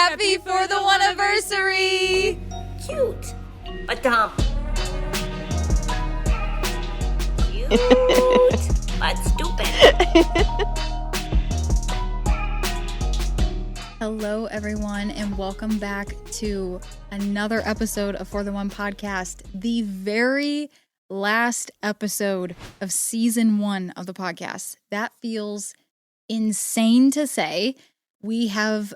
Happy for the one anniversary! Cute, but dumb. Cute, but stupid. Hello, everyone, and welcome back to another episode of For the One podcast, the very last episode of season 1 of the podcast. That feels insane to say. We have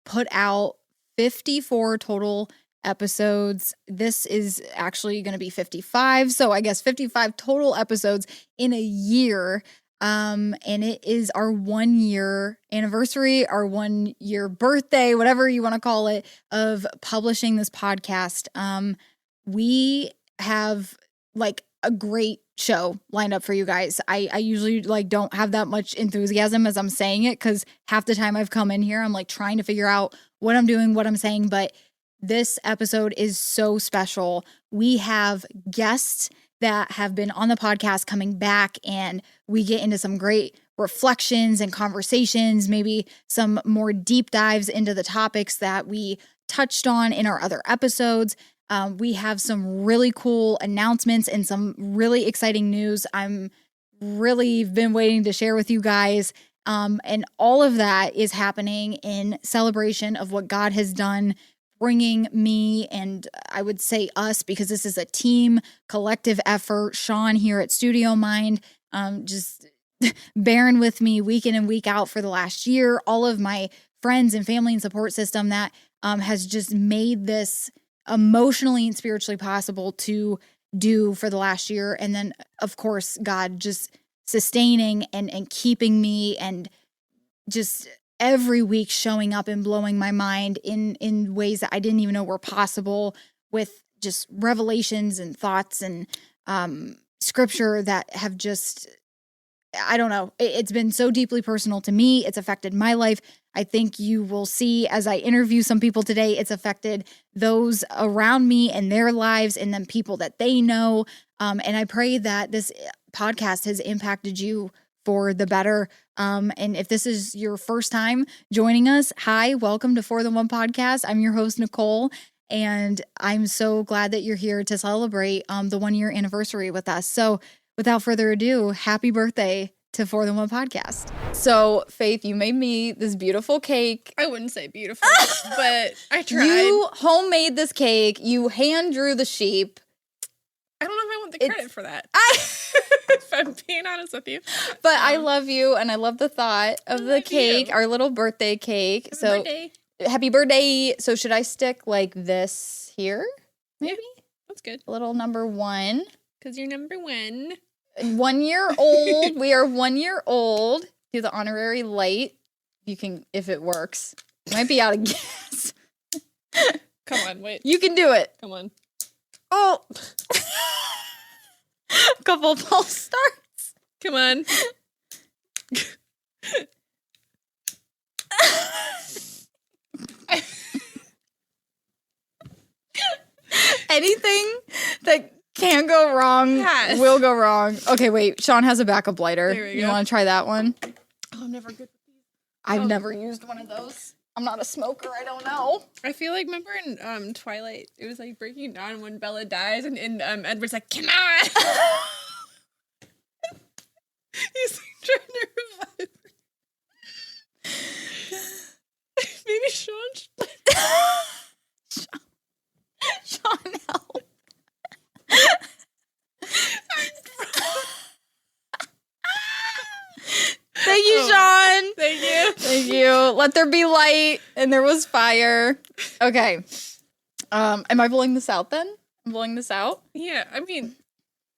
put out 54 total episodes. This is actually going to be 55. So I guess 55 total episodes in a year. And it is our 1 year anniversary, our 1 year birthday, whatever you want to call it, of publishing this podcast. We have like a great show lined up for you guys. I usually don't have that much enthusiasm as I'm saying it, because half the time I've come in here, I'm like trying to figure out what I'm doing, what I'm saying, but this episode is so special. We have guests that have been on the podcast coming back, and we get into some great reflections and conversations, maybe some more deep dives into the topics that we touched on in our other episodes. We have some really cool announcements and some really exciting news I'm really been waiting to share with you guys. And all of that is happening in celebration of what God has done, bringing me, and I would say us, because this is a team, collective effort. Sean here at Studio Mind, just bearing with me week in and week out for the last year. All of my friends and family and support system that has just made this emotionally and spiritually possible to do for the last year. And then, of course, God just sustaining and keeping me, and just every week showing up and blowing my mind in ways that I didn't even know were possible, with just revelations and thoughts and scripture that have just, I don't know, it's been so deeply personal to me. It's affected my life. I think you will see as I interview some people today, it's affected those around me and their lives, and then people that they know. And I pray that this podcast has impacted you for the better. And if this is your first time joining us, hi, welcome to For the One podcast. I'm your host, Nicole, and I'm so glad that you're here to celebrate the 1 year anniversary with us. So without further ado, happy birthday to For the One podcast. So Faith, you made me this beautiful cake. I wouldn't say beautiful, but I tried. You homemade this cake. You hand drew the sheep. I don't know if I want the credit for that. If I'm being honest with you. But I love you, and I love the thought of the cake, our little birthday cake. Happy birthday. So should I stick like this here? Maybe? Yeah, that's good. A little number 1. Because you're number 1. 1 year old. We are 1 year old. Do the honorary light. You can, if it works. Might be out of gas. Come on, wait. You can do it. Come on. Oh. A couple false starts. Come on. Anything that can go wrong will go wrong. Okay, wait. Sean has a backup lighter. There we go. You want to try that one? Oh, I'm never good with these. I've never used one of those. I'm not a smoker. I don't know. I feel like, remember in Twilight, it was like breaking dawn when Bella dies, and Edward's like, come on! He's like trying to revive her. Maybe Sean Sean, help. Thank you, Sean. Thank you. Thank you. Let there be light, and there was fire. Okay. Am I blowing this out then? I'm blowing this out? Yeah, I mean,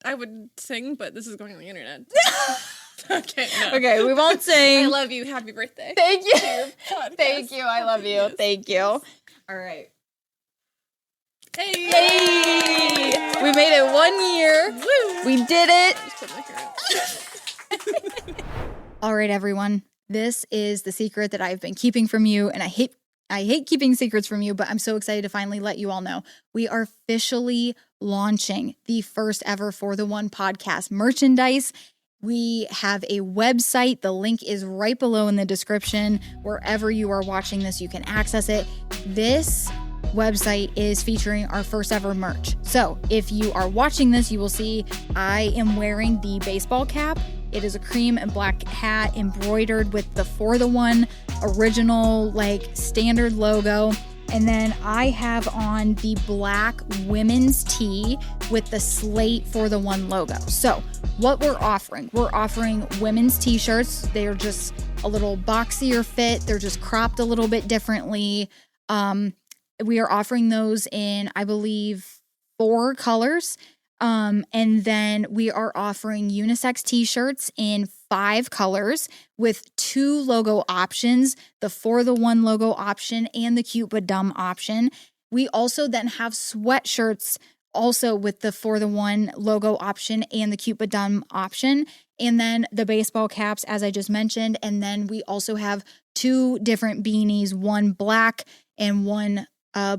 I would sing, but this is going on the internet. Okay, no. Okay, we won't sing. I love you. Happy birthday. Thank you. Podcast. Thank you. I love you. Yes. Thank you. All right. Hey. Hey! We made it 1 year. Woo. We did it. Just put my hair up. All right, everyone. This is the secret that I've been keeping from you, and I hate keeping secrets from you, but I'm so excited to finally let you all know. We are officially launching the first ever For the One podcast merchandise. We have a website. The link is right below in the description. Wherever you are watching this, you can access it. This website is featuring our first ever merch. So if you are watching this, you will see I am wearing the baseball cap. It is a cream and black hat embroidered with the For the One original, like, standard logo. And then I have on the black women's tee with the Slate For the One logo. So what we're offering women's t-shirts. They are just a little boxier fit. They're just cropped a little bit differently. We are offering those in, I believe, 4 colors. And then we are offering unisex t-shirts in 5 colors with 2 logo options, the For the One logo option and the Cute But Dumb option. We also then have sweatshirts also with the For the One logo option and the Cute But Dumb option. And then the baseball caps, as I just mentioned. And then we also have 2 different beanies, one black and one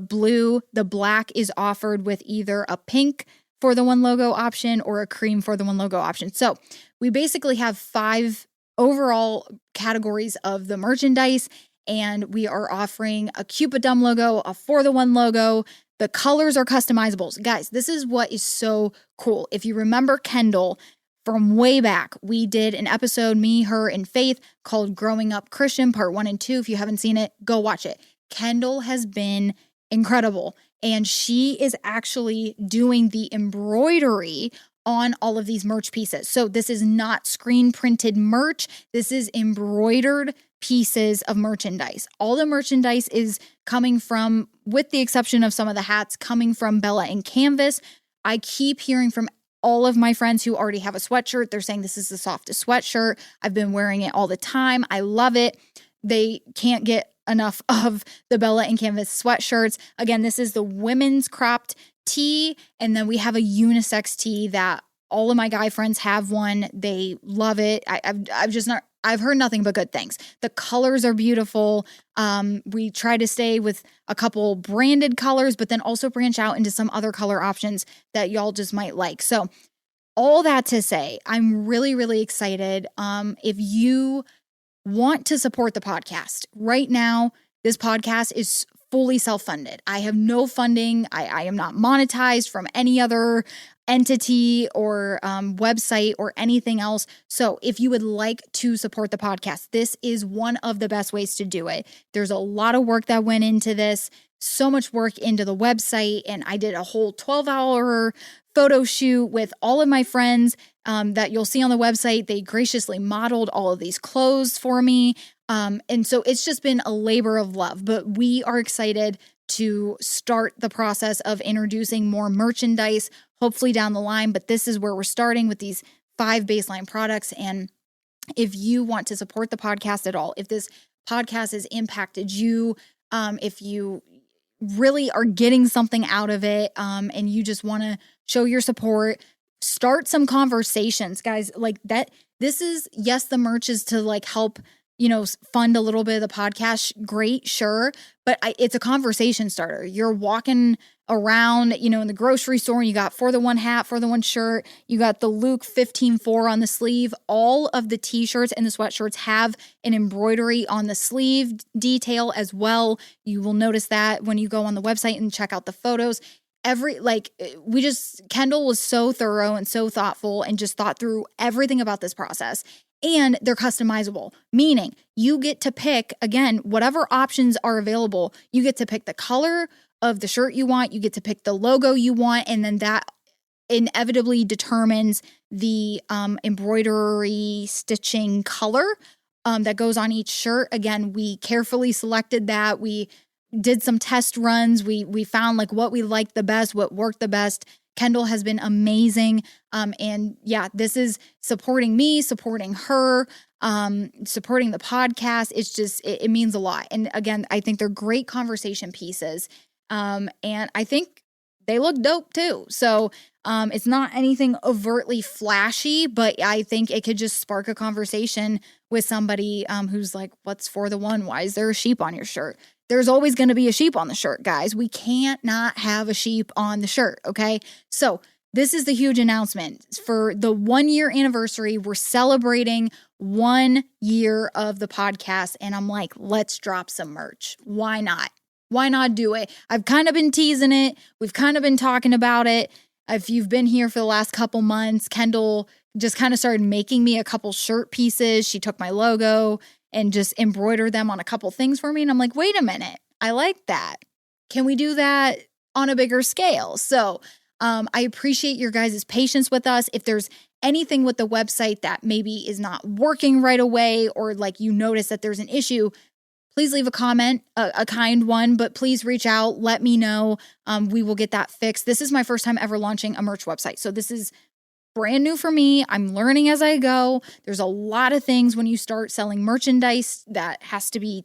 blue. The black is offered with either a pink For the One logo option or a cream For the One logo option. So we basically have 5 overall categories of the merchandise, and we are offering a Cute But Dumb logo, a For the One logo. The colors are customizable. Guys, this is what is so cool. If you remember Kendall from way back, we did an episode, me, her, and Faith, called Growing Up Christian, part 1 and 2. If you haven't seen it, go watch it. Kendall has been incredible. And she is actually doing the embroidery on all of these merch pieces. So this is not screen printed merch. This is embroidered pieces of merchandise. All the merchandise is coming from, with the exception of some of the hats, coming from Bella and Canvas. I keep hearing from all of my friends who already have a sweatshirt. They're saying this is the softest sweatshirt. I've been wearing it all the time. I love it. They can't get enough of the Bella and Canvas sweatshirts. Again, this is the women's cropped tee, and then we have a unisex tee that all of my guy friends have one. They love it. I've heard nothing but good things. The colors are beautiful. We try to stay with a couple branded colors, but then also branch out into some other color options that y'all just might like. So all that to say, I'm really, really excited. If you want to support the podcast right now, this podcast is fully self-funded. I have no funding. I am not monetized from any other entity or website or anything else. So if you would like to support the podcast, this is one of the best ways to do it. There's a lot of work that went into this, so much work into the website, and I did a whole 12-hour photo shoot with all of my friends that you'll see on the website. They graciously modeled all of these clothes for me. And so it's just been a labor of love, but we are excited to start the process of introducing more merchandise, hopefully down the line. But this is where we're starting with these 5 baseline products. And if you want to support the podcast at all, if this podcast has impacted you, if you really are getting something out of it, and you just want to show your support, start some conversations, guys. Like that, this is, yes, the merch is to like help, fund a little bit of the podcast. Great, sure. But it's a conversation starter. You're walking around, in the grocery store, and you got For the One hat, For the One shirt. You got the Luke 15:4 on the sleeve. All of the t-shirts and the sweatshirts have an embroidery on the sleeve detail as well. You will notice that when you go on the website and check out the photos. Kendall was so thorough and so thoughtful and just thought through everything about this process. And they're customizable, meaning you get to pick, again, whatever options are available. You get to pick the color of the shirt you want. You get to pick the logo you want. And then that inevitably determines the embroidery stitching color that goes on each shirt. Again, we carefully selected that. We did some test runs. We found like what we liked the best, what worked the best. Kendall has been amazing. And yeah, this is supporting me, supporting her, supporting the podcast. It's just, it means a lot. And again, I think they're great conversation pieces. And I think they look dope too. So it's not anything overtly flashy, but I think it could just spark a conversation with somebody who's like, what's For the One? Why is there a sheep on your shirt? There's always going to be a sheep on the shirt, guys. We can't not have a sheep on the shirt, okay? So this is the huge announcement. For the 1 year anniversary, we're celebrating 1 year of the podcast. And I'm like, let's drop some merch. Why not? Why not do it? I've kind of been teasing it. We've kind of been talking about it. If you've been here for the last couple months, Kendall just kind of started making me a couple shirt pieces. She took my logo and just embroidered them on a couple things for me. And I'm like, wait a minute, I like that. Can we do that on a bigger scale? So I appreciate your guys' patience with us. If there's anything with the website that maybe is not working right away, or like you notice that there's an issue, please leave a comment, a kind one, but please reach out. Let me know. We will get that fixed. This is my first time ever launching a merch website. So this is brand new for me. I'm learning as I go. There's a lot of things when you start selling merchandise that has to be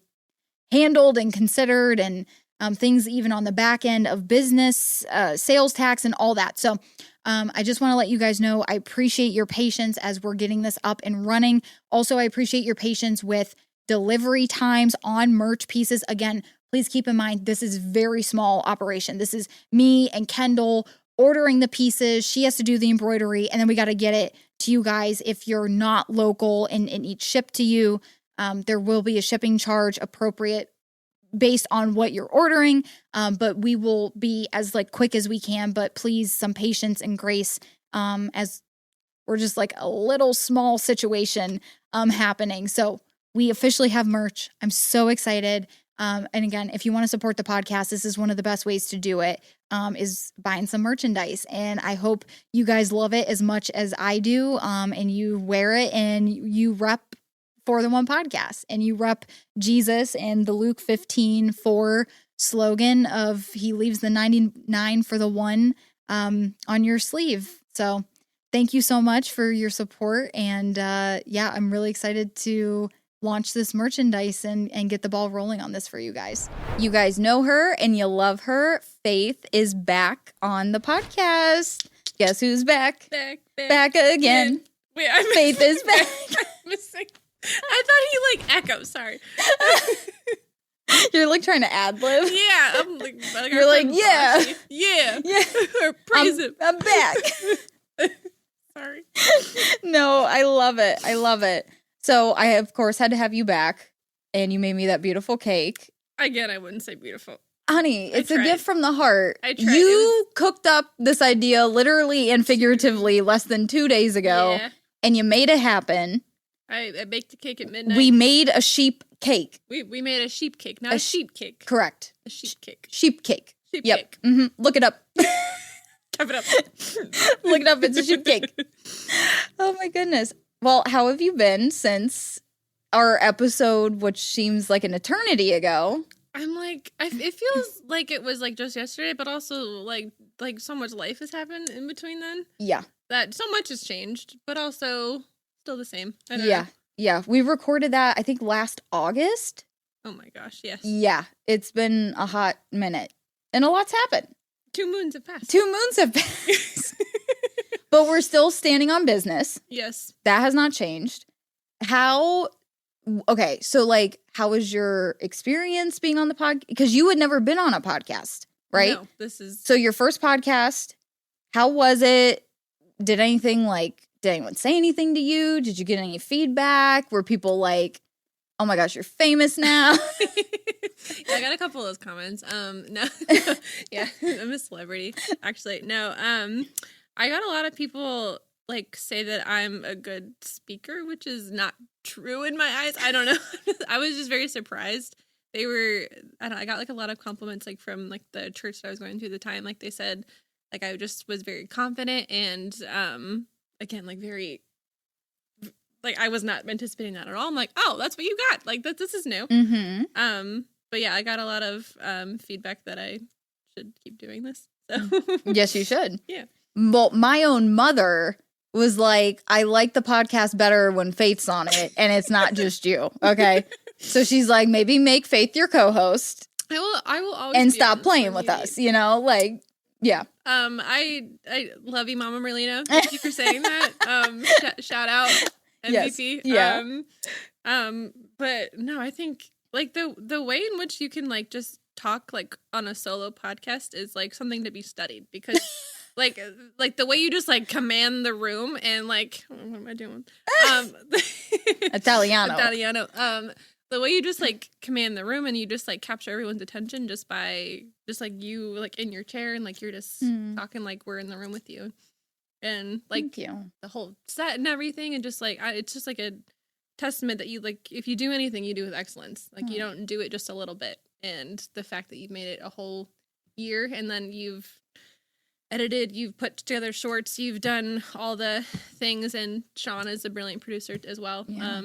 handled and considered, and things even on the back end of business, sales tax and all that. So I just want to let you guys know I appreciate your patience as we're getting this up and running. Also, I appreciate your patience with delivery times on merch pieces. Again, please keep in mind, this is very small operation. This is me and Kendall ordering the pieces. She has to do the embroidery, and then we got to get it to you guys. If you're not local and it needs shipped to you, there will be a shipping charge appropriate based on what you're ordering. But we will be as like quick as we can, but please some patience and grace as we're just like a little small situation happening. So we officially have merch. I'm so excited. And again, if you want to support the podcast, this is one of the best ways to do it, is buying some merchandise. And I hope you guys love it as much as I do. And you wear it and you rep For the One podcast, and you rep Jesus and the Luke 15:4 slogan of he leaves the 99 for the one on your sleeve. So thank you so much for your support. And yeah, I'm really excited to launch this merchandise and get the ball rolling on this for you guys. You guys know her and you love her. Faith is back on the podcast. Guess who's back? Back again. Wait, I'm Faith is back. I thought he like echoed. Sorry. You're like trying to ad lib. Yeah, I'm like you're like, yeah, yeah, yeah. Praise him. I'm back. Sorry. No, I love it. I love it. So I, of course, had to have you back, and you made me that beautiful cake. Again, I wouldn't say beautiful. Honey, it's a gift from the heart. I tried. You cooked up this idea literally and figuratively less than 2 days ago, and you made it happen. I baked a cake at midnight. We made a sheep cake. We made a sheep cake, not a sheep cake. Correct. A sheep cake. Sheep cake. Sheep yep. cake. Mm-hmm. Look it up. Type it up. Look it up. It's a sheep cake. Oh my goodness. Well, how have you been since our episode, which seems like an eternity ago? I'm like, it feels like it was like just yesterday, but also like so much life has happened in between then. Yeah. That so much has changed, but also still the same. I don't know. Yeah. We recorded that, I think, last August. Oh my gosh, yes. Yeah. It's been a hot minute. And a lot's happened. 2 moons have passed. 2 moons have passed. But we're still standing on business. Yes. That has not changed. Okay, so like, how was your experience being on the podcast? Because you had never been on a podcast, right? No, this is... So your first podcast, how was it? Did anyone say anything to you? Did you get any feedback? Were people like, oh my gosh, you're famous now? Yeah, I got a couple of those comments. No. Yeah, I'm a celebrity. Actually, no. I got a lot of people like say that I'm a good speaker, which is not true in my eyes. I don't know. I was just very surprised. I got like a lot of compliments like from like the church that I was going to at the time. Like they said, like I just was very confident and again, like very like I was not anticipating that at all. I'm like, oh, that's what you got. Like this is new. Mm-hmm. But yeah, I got a lot of feedback that I should keep doing this. So Yes, you should. Yeah. Well, my own mother was like, I like the podcast better when Faith's on it, and it's not just you. Okay. So she's like, maybe make Faith your co-host. I will always and be stop playing with us, you know? Like, yeah. I love you, Mama Merlino. Thank you for saying that. Shout out MVP. Yes. Yeah. But no, I think like the way in which you can like just talk like on a solo podcast is like something to be studied because like the way you just like command the room and like what am I doing? Italiano. The way you just like command the room and you just like capture everyone's attention just by just like you like in your chair and like you're just talking like we're in the room with you. And like Thank you. the whole set and everything and just like it's just like a testament that you like if you do anything you do with excellence. Like you don't do it just a little bit. And the fact that you've made it a whole year and then you've edited, you've put together shorts, you've done all the things, and Sean is a brilliant producer as well. Yeah.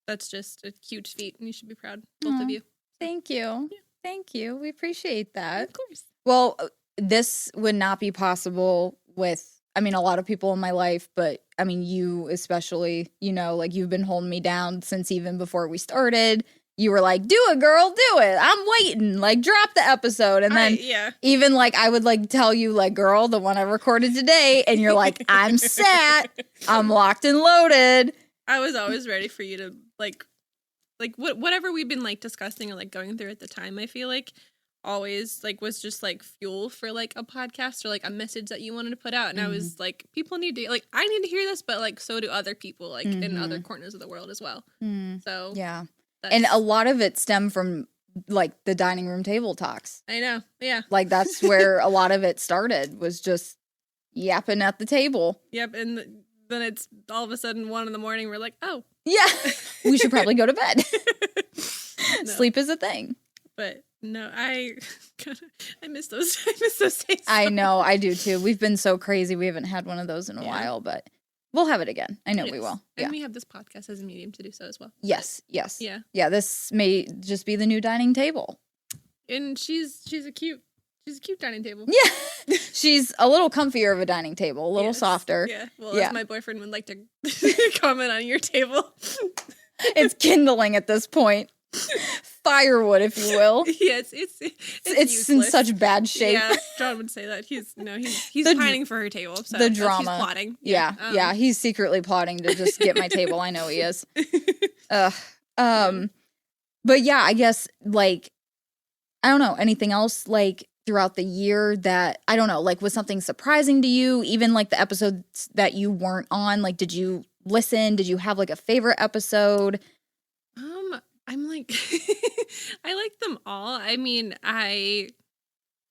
That's just a huge feat and you should be proud, both of you. Thank you. Yeah. Thank you. We appreciate that. Of course. Well, this would not be possible with, I mean, a lot of people in my life, but I mean, you especially, you know, like you've been holding me down since even before we started. You were like, do it, girl, do it. I'm waiting. Like, drop the episode. And then even like, I would like tell you like, girl, the one I recorded today. And you're like, I'm set. I'm locked and loaded. I was always ready for you to like whatever we've been like discussing or like going through at the time, I feel like always like was just like fuel for like a podcast or like a message that you wanted to put out. And I was like, people need to like, I need to hear this, but like so do other people like in other corners of the world as well. So yeah. And a lot of it stemmed from like the dining room table talks. I know. Yeah. Like that's where a lot of it started, was just yapping at the table. Yep. And then it's all of a sudden 1 a.m. We're like, oh yeah, we should probably go to bed. No. Sleep is a thing. But no, I miss those. I miss those days. I know, I do too. We've been so crazy. We haven't had one of those in a while, but we'll have it again. I know we will. Yeah. And we have this podcast as a medium to do so as well. Yes. Yeah. Yeah, this may just be the new dining table. And she's a cute dining table. Yeah. She's a little comfier of a dining table, a little softer. Yeah. Well, as my boyfriend would like to comment on your table. It's kindling at this point. Firewood, if you will. Yes, it's in such bad shape. Yeah, John would say that. He's pining for her table. So the drama. He's plotting. Yeah. He's secretly plotting to just get my table. I know he is. But yeah, I guess like I don't know, anything else like throughout the year that I don't know, like was something surprising to you? Even like the episodes that you weren't on, like did you listen? Did you have like a favorite episode? I'm like, I like them all. I mean, I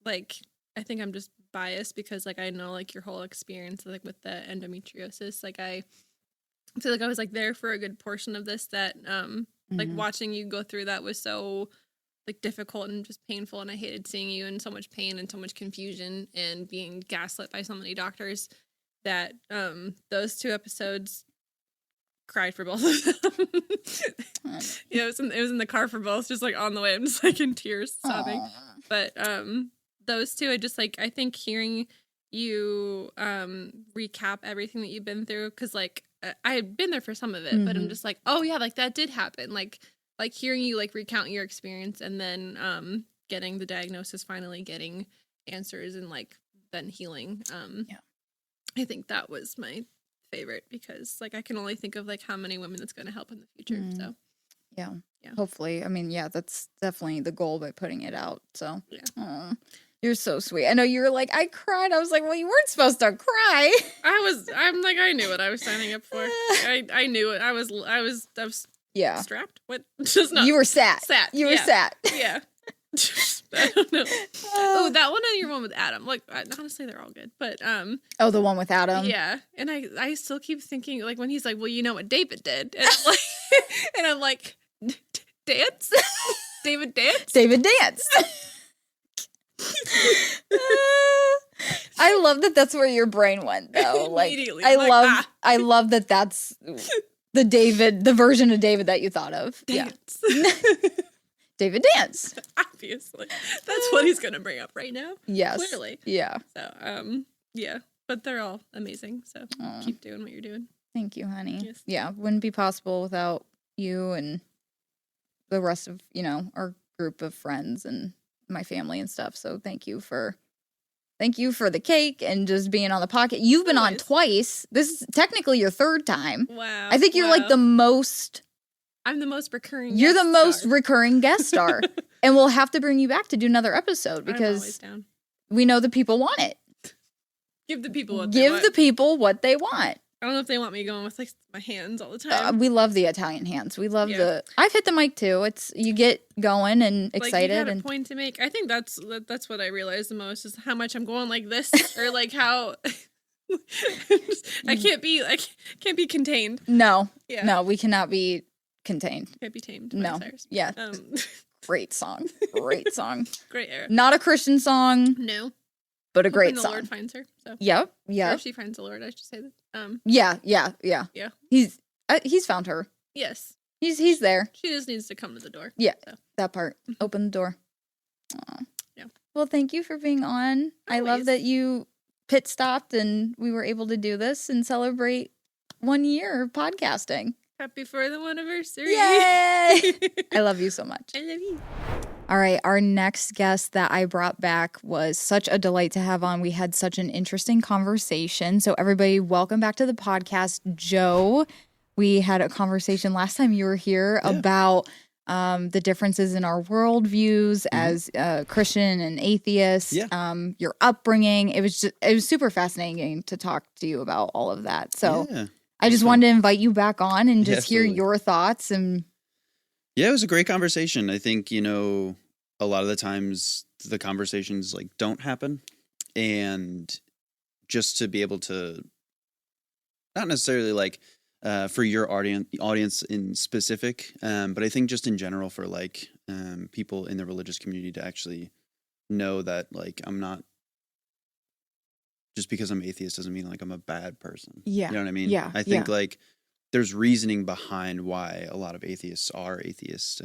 think I'm just biased because like I know like your whole experience like with the endometriosis. Like I feel like I was like there for a good portion of this that like watching you go through that was so like difficult and just painful, and I hated seeing you in so much pain and so much confusion and being gaslit by so many doctors that those 2 episodes cried for both of them. Yeah, it was in the car for both, just like on the way. I'm just like in tears, sobbing. Aww. But those 2, I think hearing you recap everything that you've been through, because like I had been there for some of it, but I'm just like, oh yeah, like that did happen. Like hearing you like recount your experience and then getting the diagnosis, finally getting answers, and like then healing. I think that was my favorite because like I can only think of like how many women it's going to help in the future. So yeah, hopefully. I mean, yeah, that's definitely the goal by putting it out. So you're so sweet. I know you were like, I cried. I was like, well, you weren't supposed to cry. I'm like, I knew what I was signing up for. I knew it. I was strapped. What? Just not. You were sat. You were sat. Yeah. I don't know. Oh, that one and your one with Adam. Like, honestly, they're all good. But oh, the one with Adam. Yeah, and I still keep thinking like when he's like, well, you know what David did, and I'm like, dance, David dance. I love that. That's where your brain went, though. Like, I love that. That's the version of David that you thought of. Dance. Yeah. David Dance. Obviously. That's what he's going to bring up right now. Yes. Clearly. Yeah. So, yeah. But they're all amazing. So keep doing what you're doing. Thank you, honey. Yes. Yeah. Wouldn't be possible without you and the rest of, our group of friends and my family and stuff. So thank you for the cake and just being on the podcast. You've been on twice. This is technically your 3rd time. Wow. I think you're like the most... I'm the most recurring You're the most recurring guest star. And we'll have to bring you back to do another episode because we know the people want it. Give the people what they Give want. the people what they want. I don't know if they want me going with like my hands all the time. We love the Italian hands. We love Yeah. I've hit the mic too. It's you get going and Like, excited you had a and point to make. I think that's what I realized the most is how much I'm going like this, or like how I can't be contained. no, Yeah. no, we cannot be contained. Can't be tamed. No, Cyrus. yeah, Um, great song, great song. great era. Not a Christian song, No. but a Hoping great the song. Lord finds her. So. Yep, Or yep, if she finds the Lord, I should say that. yeah. Yeah. He's found her. Yes. He's there. She just needs to come to the door. Yeah, So. that part. Open the door. Aw. Yeah. Well, thank you for being on. I love Always. that you pit stopped and we were able to do this and celebrate 1 year of podcasting. Happy 4th anniversary. Yay! I love you so much. I love you. All right, our next guest that I brought back was such a delight to have on. We had such an interesting conversation. So everybody, welcome back to the podcast, Joe. We had a conversation last time you were here about the differences in our worldviews as Christian and atheist, your upbringing. It was super fascinating to talk to you about all of that. So I just wanted to invite you back on and just hear your thoughts. And yeah, it was a great conversation. I think, a lot of the times the conversations like don't happen, and just to be able to not necessarily like for your audience in specific, but I think just in general for like people in the religious community to actually know that like I'm not, just because I'm atheist doesn't mean like I'm a bad person. Yeah. You know what I mean? Yeah. I think like there's reasoning behind why a lot of atheists are atheists.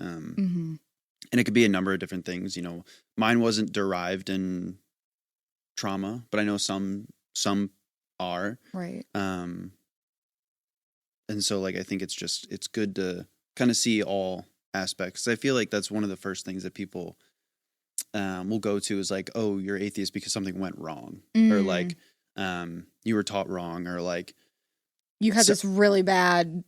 And it could be a number of different things. Mine wasn't derived in trauma, but I know some are. right. And so like I think it's good to kind of see all aspects. I feel like that's one of the first things that people will go to is like, oh, you're atheist because something went wrong, or like you were taught wrong, or like You had this really bad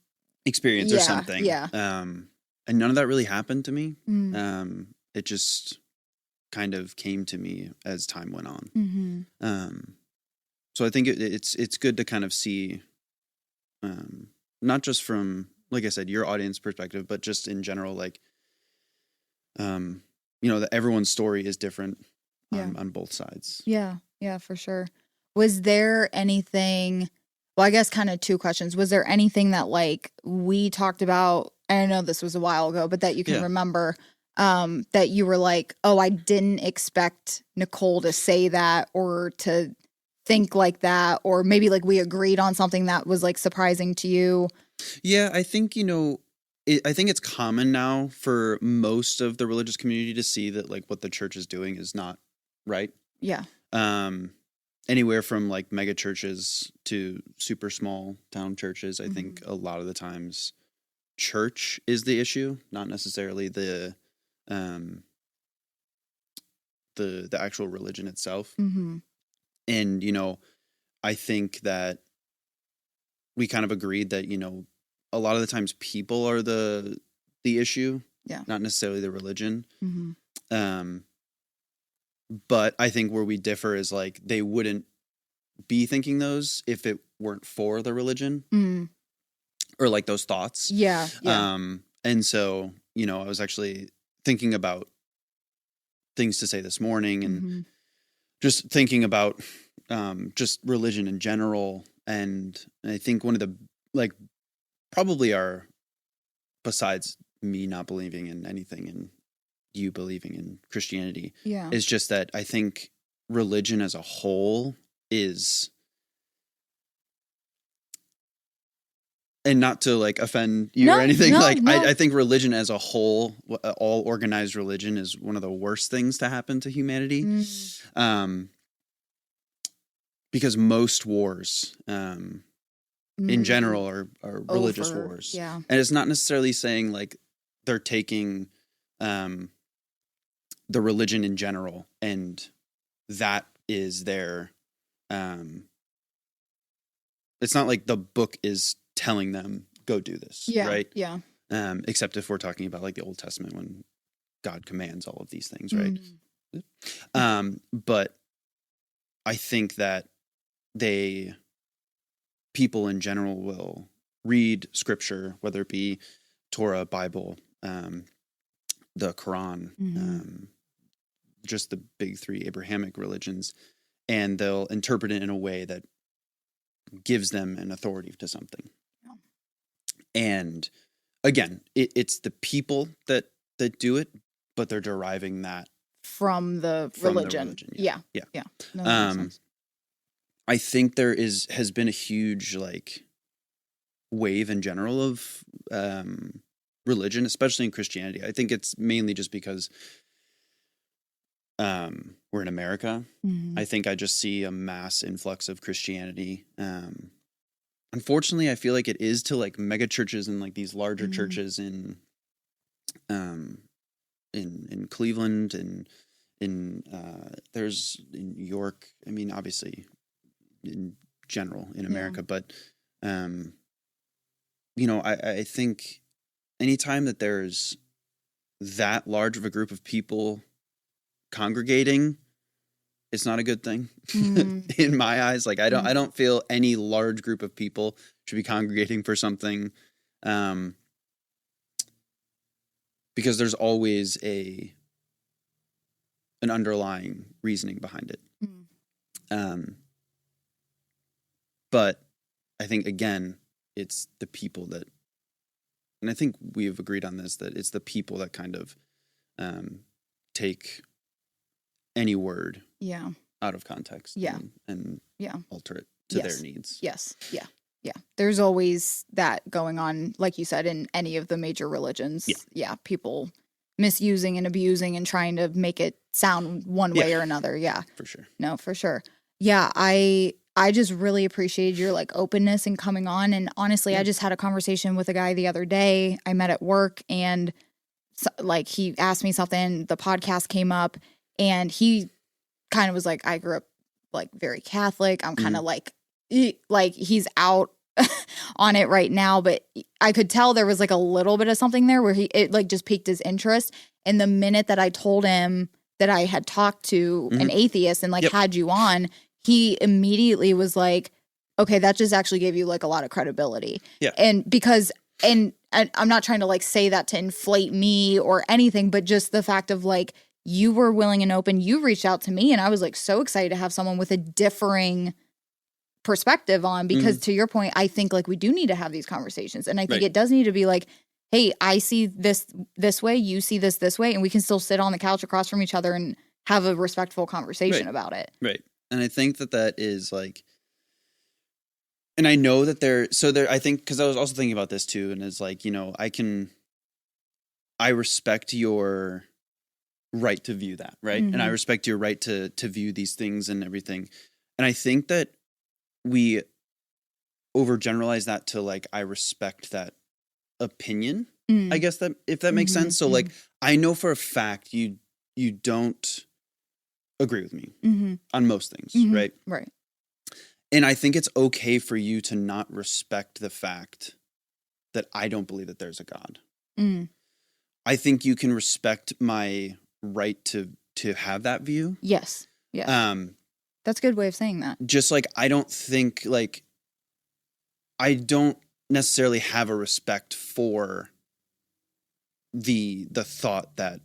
experience or something. Yeah. And none of that really happened to me. Mm. It just kind of came to me as time went on. Mm-hmm. So I think it's good to kind of see, not just from, like I said, your audience perspective, but just in general, like, that everyone's story is different on both sides. Yeah, for sure. Was there anything, well, I guess kind of two questions. Was there anything that like we talked about, and I know this was a while ago, but that you can remember that you were like, oh, I didn't expect Nicole to say that or to think like that, or maybe like we agreed on something that was like surprising to you? Yeah, I think, I think it's common now for most of the religious community to see that like what the church is doing is not right. Yeah. Anywhere from like mega churches to super small town churches, I think a lot of the times church is the issue, not necessarily the actual religion itself. Mm-hmm. And, I think that we kind of agreed that, a lot of the times people are the issue, not necessarily the religion. Mm-hmm. But I think where we differ is like they wouldn't be thinking those if it weren't for the religion or like those thoughts. Yeah. And so, I was actually thinking about things to say this morning and just thinking about just religion in general. And I think one of the like probably are, besides me not believing in anything and you believing in Christianity, is just that I think religion as a whole is, and not to like offend you or anything, I think religion as a whole, all organized religion, is one of the worst things to happen to humanity. Because most wars in general are religious wars. Yeah. And it's not necessarily saying like they're taking the religion in general and that is their it's not like the book is telling them go do this, right? Yeah. Except if we're talking about like the Old Testament when God commands all of these things, right? But I think that people in general will read scripture, whether it be Torah, Bible, the Quran, just the big three Abrahamic religions, and they'll interpret it in a way that gives them an authority to something. Yeah. And again, it's the people that do it, but they're deriving that from the religion. Yeah. No, that makes sense. I think there has been a huge like wave in general of religion, especially in Christianity. I think it's mainly just because we're in America. I think I just see a mass influx of Christianity. Unfortunately, I feel like it is to like mega churches and like these larger churches in Cleveland and there's in New York. I mean, obviously in general in America, but I think anytime that there's that large of a group of people congregating, it's not a good thing in my eyes. Like I don't feel any large group of people should be congregating for something, because there's always an underlying reasoning behind it. But I think again, it's the people that, and I think we've agreed on this, that it's the people that kind of take any word out of context and alter it to their needs. Yes. Yeah. There's always that going on, like you said, in any of the major religions. Yeah. People misusing and abusing and trying to make it sound one way or another. Yeah. For sure. No, for sure. Yeah. I just really appreciated your like openness and coming on. And honestly, I just had a conversation with a guy the other day I met at work, and like he asked me something, the podcast came up, and he kind of was like, I grew up like very Catholic. I'm kind of like he's out on it right now, but I could tell there was like a little bit of something there where it like just piqued his interest. And the minute that I told him that I had talked to an atheist and like had you on, he immediately was like, okay, that just actually gave you like a lot of credibility. Yeah. And because, and I'm not trying to like say that to inflate me or anything, but just the fact of like, you were willing and open, you reached out to me, and I was like so excited to have someone with a differing perspective on, because to your point, I think like we do need to have these conversations. And I think it does need to be like, hey, I see this way, you see this way, and we can still sit on the couch across from each other and have a respectful conversation about it. Right. And I think that is like, and I know that I think, because I was also thinking about this too, and it's like, I respect your right to view that, right? And I respect your right to view these things and everything. And I think that we overgeneralize that to like, I respect that opinion, I guess, that if that makes sense. So like, I know for a fact you don't agree with me on most things, right? Right. And I think it's okay for you to not respect the fact that I don't believe that there's a God. I think you can respect my right to have that view. Yes. Yeah. That's a good way of saying that. Just like, I don't think like, I don't necessarily have a respect for the thought that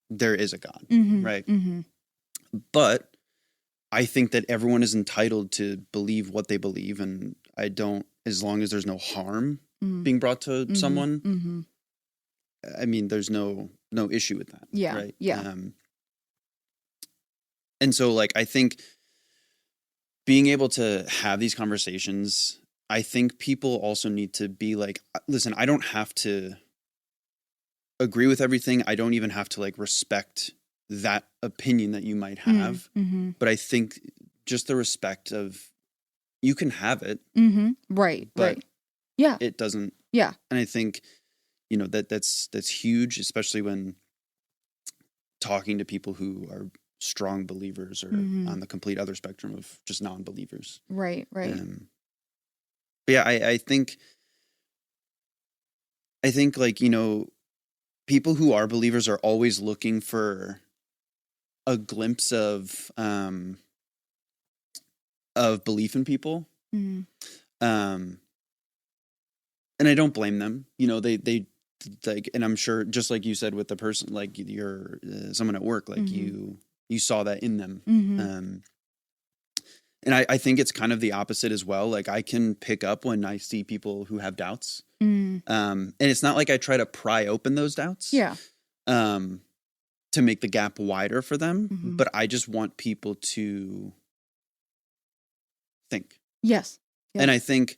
there is a God, right? But I think that everyone is entitled to believe what they believe, and I don't, as long as there's no harm being brought to someone, I mean, there's no issue with that. Yeah. Right. Yeah. And so like, I think being able to have these conversations, I think people also need to be like, listen, I don't have to agree with everything. I don't even have to like respect that opinion that you might have. But I think just the respect of, you can have it. Right. But right. Yeah. It doesn't. Yeah. And I think, that's huge, especially when talking to people who are strong believers or on the complete other spectrum of just non-believers. Right. Right. But yeah, I think like, people who are believers are always looking for a glimpse of of belief in people. Mm. And I don't blame them. You know, they like, and I'm sure, just like you said with the person, like you're someone at work, like you saw that in them. And I think it's kind of the opposite as well. Like I can pick up when I see people who have doubts. And it's not like I try to pry open those doubts. Yeah. To make the gap wider for them, but I just want people to think. Yes. And I think,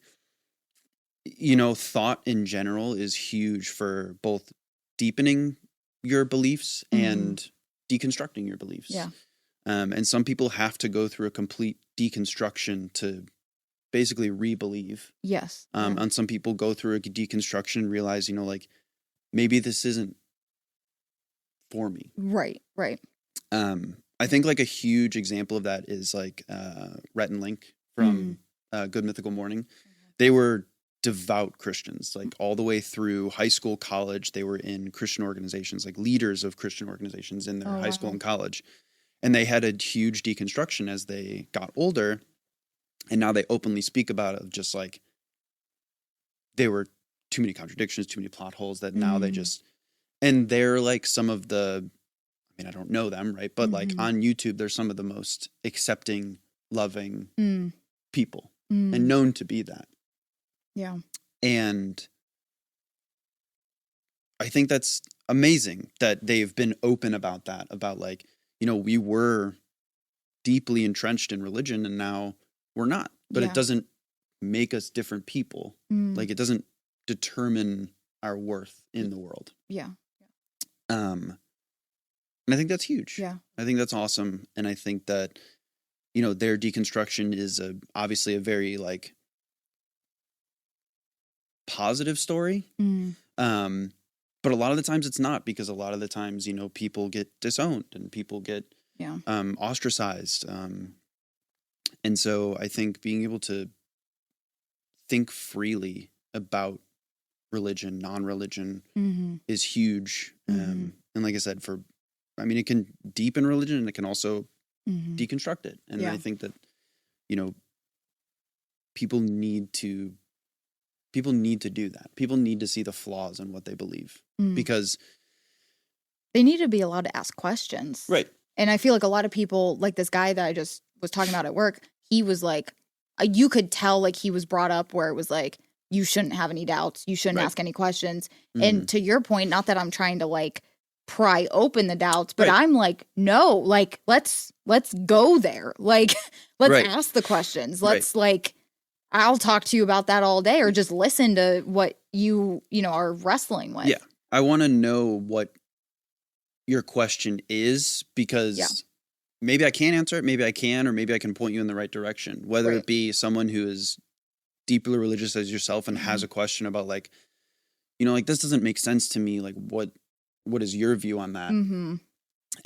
you know, thought in general is huge for both deepening your beliefs and deconstructing your beliefs. Yeah. And some people have to go through a complete deconstruction to basically re-believe. Yes. And some people go through a deconstruction and realize, you know, like maybe this isn't for me. Right. I think like a huge example of that is like Rhett and Link from Good Mythical Morning. They were devout Christians, like all the way through high school, college. They were in Christian organizations, like leaders of Christian organizations in their high school and college. And they had a huge deconstruction as they got older. And now they openly speak about it, of just like there were too many contradictions, too many plot holes, that now they just, and they're like some of the, I mean, I don't know them, right? But like on YouTube, they're some of the most accepting, loving people and known to be that. Yeah. And I think that's amazing that they've been open about that, about like, you know, we were deeply entrenched in religion and now we're not, but it doesn't make us different people. Like it doesn't determine our worth in the world. Yeah. And I think that's huge. Yeah. I think that's awesome. And I think that, you know, their deconstruction is obviously a very like positive story. But a lot of the times it's not, because a lot of the times, you know, people get disowned and people get ostracized. And so I think being able to think freely about religion, non-religion is huge. And like I said, it can deepen religion and it can also deconstruct it. And I think that, you know, people need to do that. People need to see the flaws in what they believe because they need to be allowed to ask questions. Right. And I feel like a lot of people, like this guy that I just was talking about at work, he was like, you could tell like he was brought up where it was like, you shouldn't have any doubts. You shouldn't ask any questions. And to your point, not that I'm trying to like pry open the doubts, but I'm like, no, like, let's go there. Like, let's ask the questions. Let's like, I'll talk to you about that all day, or just listen to what you know, are wrestling with. Yeah. I want to know what your question is, because maybe I can't answer it. Maybe I can, or maybe I can point you in the right direction, whether it be someone who is deeply religious as yourself and has a question about like, you know, like this doesn't make sense to me. Like what is your view on that? And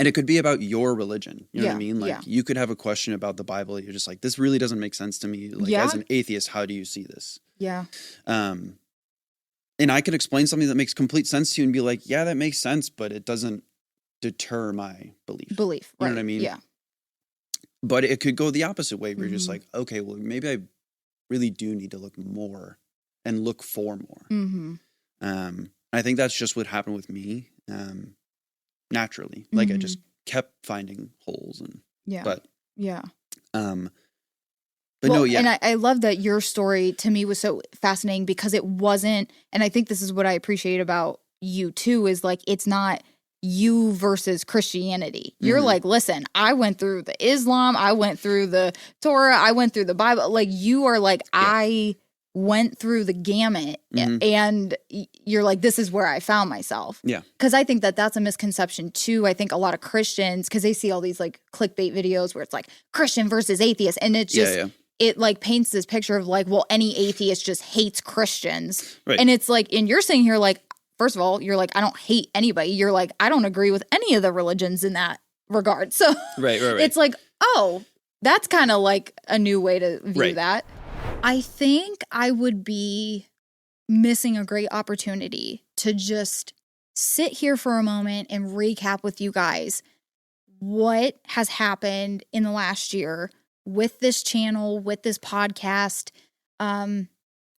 it could be about your religion. You know what I mean? Like you could have a question about the Bible. You're just like, this really doesn't make sense to me. Like as an atheist, how do you see this? Yeah. And I could explain something that makes complete sense to you and be like, yeah, that makes sense, but it doesn't deter my belief. You know what I mean? Yeah. But it could go the opposite way where you're just like, okay, well, maybe I really do need to look more and look for more. I think that's just what happened with me. Naturally, like I just kept finding holes and but and I love that your story to me was so fascinating, because it wasn't, and I think this is what I appreciate about you too, is like, it's not you versus Christianity. You're like, listen, I went through the Islam, I went through the Torah, I went through the Bible. Like you are like, I went through the gamut, and you're like, this is where I found myself. Yeah. Because I think that that's a misconception too. I think a lot of Christians, because they see all these like clickbait videos where it's like Christian versus atheist, and it's just it like paints this picture of like, well, any atheist just hates Christians. Right. And it's like, and you're sitting here like, first of all, you're like, I don't hate anybody. You're like, I don't agree with any of the religions in that regard. So it's like, oh, that's kind of like a new way to view that. I think I would be missing a great opportunity to just sit here for a moment and recap with you guys what has happened in the last year with this channel, with this podcast,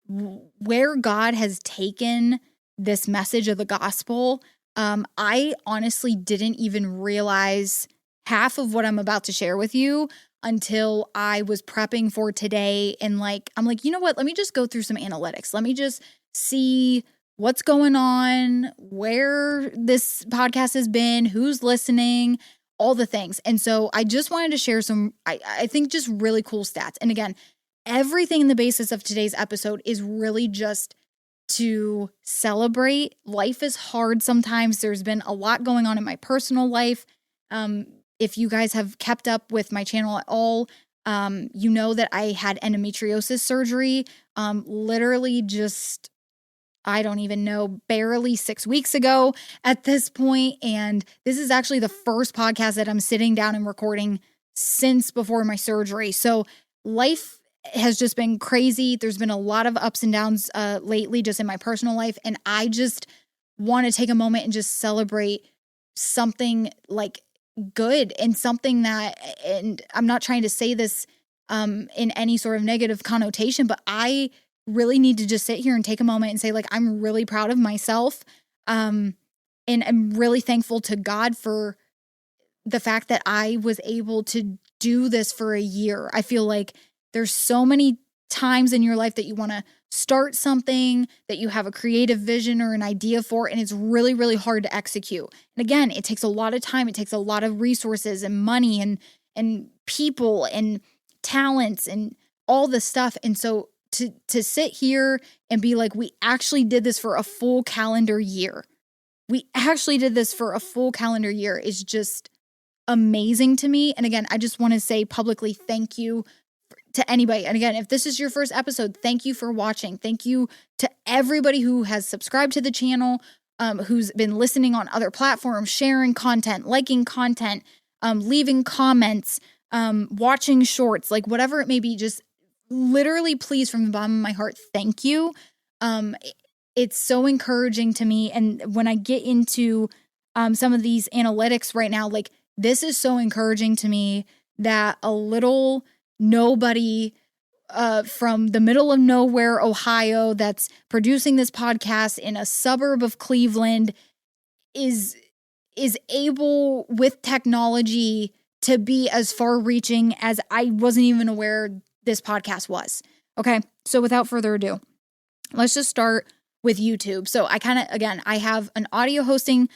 where God has taken this message of the gospel. I honestly didn't even realize half of what I'm about to share with you until I was prepping for today. And I'm like, you know what? Let me just go through some analytics. Let me just see what's going on, where this podcast has been, who's listening, all the things. And so I just wanted to share some, I think, just really cool stats. And again, everything in the basis of today's episode is really just to celebrate. Life is hard sometimes. There's been a lot going on in my personal life. If you guys have kept up with my channel at all, you know that I had endometriosis surgery, literally just, I don't even know, barely 6 weeks ago at this point. And this is actually the first podcast that I'm sitting down and recording since before my surgery. So life has just been crazy. There's been a lot of ups and downs lately just in my personal life. And I just want to take a moment and just celebrate something good and something that, and I'm not trying to say this in any sort of negative connotation, but I really need to just sit here and take a moment and say, I'm really proud of myself. And I'm really thankful to God for the fact that I was able to do this for a year. I feel like there's so many times in your life that you want to start something, that you have a creative vision or an idea for, and it's really, really hard to execute. And again, it takes a lot of time. It takes a lot of resources and money and people and talents and all this stuff. And so to sit here and be like, we actually did this for a full calendar year. We actually did this for a full calendar year is just amazing to me. And again, I just want to say publicly thank you to anybody. And again, if this is your first episode, thank you for watching. Thank you to everybody who has subscribed to the channel, who's been listening on other platforms, sharing content, liking content, leaving comments, watching shorts, whatever it may be. Just literally, please, from the bottom of my heart, thank you. It's so encouraging to me. And when I get into some of these analytics right now, this is so encouraging to me that a little nobody from the middle of nowhere, Ohio, that's producing this podcast in a suburb of Cleveland is able with technology to be as far reaching as I wasn't even aware this podcast was. Okay. So without further ado, let's just start with YouTube. So I have an audio hosting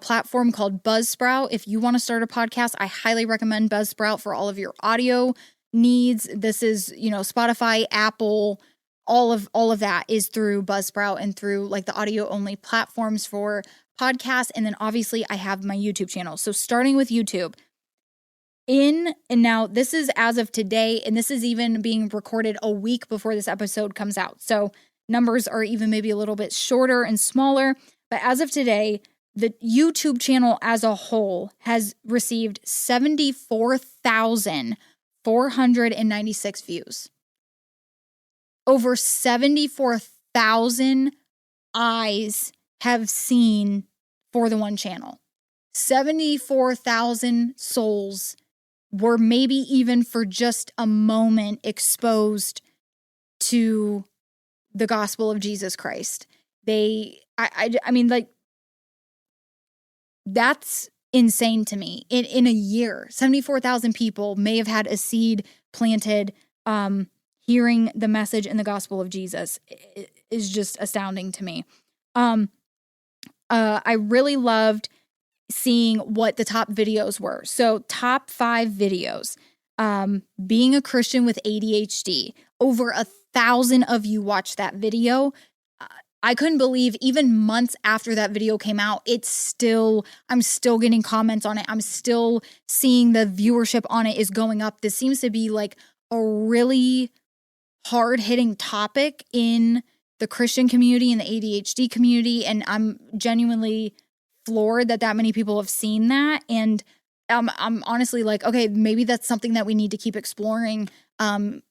platform called Buzzsprout. If you want to start a podcast, I highly recommend Buzzsprout for all of your audio needs. This is, Spotify, Apple, all of that is through Buzzsprout and through the audio only platforms for podcasts. And then obviously I have my YouTube channel. So starting with YouTube, and now this is as of today, and this is even being recorded a week before this episode comes out. So numbers are even maybe a little bit shorter and smaller, but as of today, the YouTube channel as a whole has received 74,496 views. Over 74,000 eyes have seen For the One channel. 74,000 souls were maybe even for just a moment exposed to the gospel of Jesus Christ. I mean, that's insane to me. In a year, 74,000 people may have had a seed planted, hearing the message and the gospel of Jesus. It is just astounding to me. I really loved seeing what the top videos were. So top 5 videos, being a Christian with ADHD. Over 1,000 of you watched that video. I couldn't believe even months after that video came out, I'm still getting comments on it. I'm still seeing the viewership on it is going up. This seems to be a really hard-hitting topic in the Christian community and the ADHD community. And I'm genuinely floored that many people have seen that. And I'm honestly okay, maybe that's something that we need to keep exploring. Analytics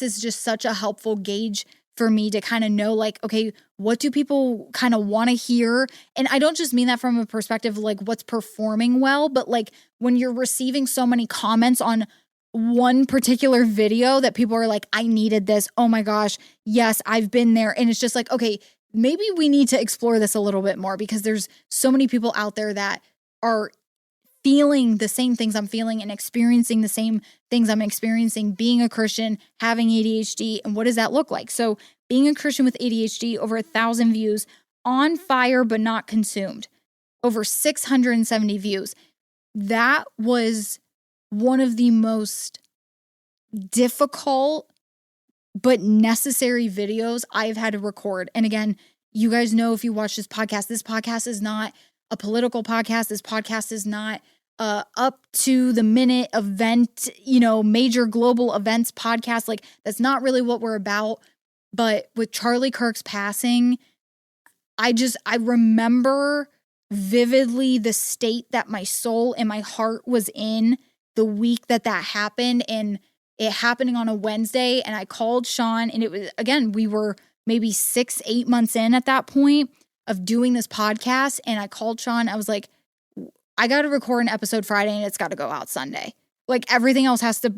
is just such a helpful gauge for me to kind of know, like, okay, what do people kind of want to hear? And I don't just mean that from a perspective of like what's performing well, but like when you're receiving so many comments on one particular video that people are like, I needed this. Oh my gosh. Yes, I've been there. And it's just like, okay, maybe we need to explore this a little bit more because there's so many people out there that are feeling the same things I'm feeling and experiencing the same things I'm experiencing, being a Christian, having ADHD, and what does that look like? So being a Christian with ADHD, over 1,000 views, on fire but not consumed, over 670 views. That was one of the most difficult but necessary videos I've had to record. And again, you guys know if you watch this podcast is not a political podcast. This podcast is not up to the minute event, major global events podcast. Like, that's not really what we're about. But with Charlie Kirk's passing, I remember vividly the state that my soul and my heart was in the week that happened, and it happening on a Wednesday. And I called Sean, and it was, again, we were maybe 6-8 months in at that point of doing this podcast. And I called Sean. I was like, I got to record an episode Friday and it's got to go out Sunday. Like, everything else has to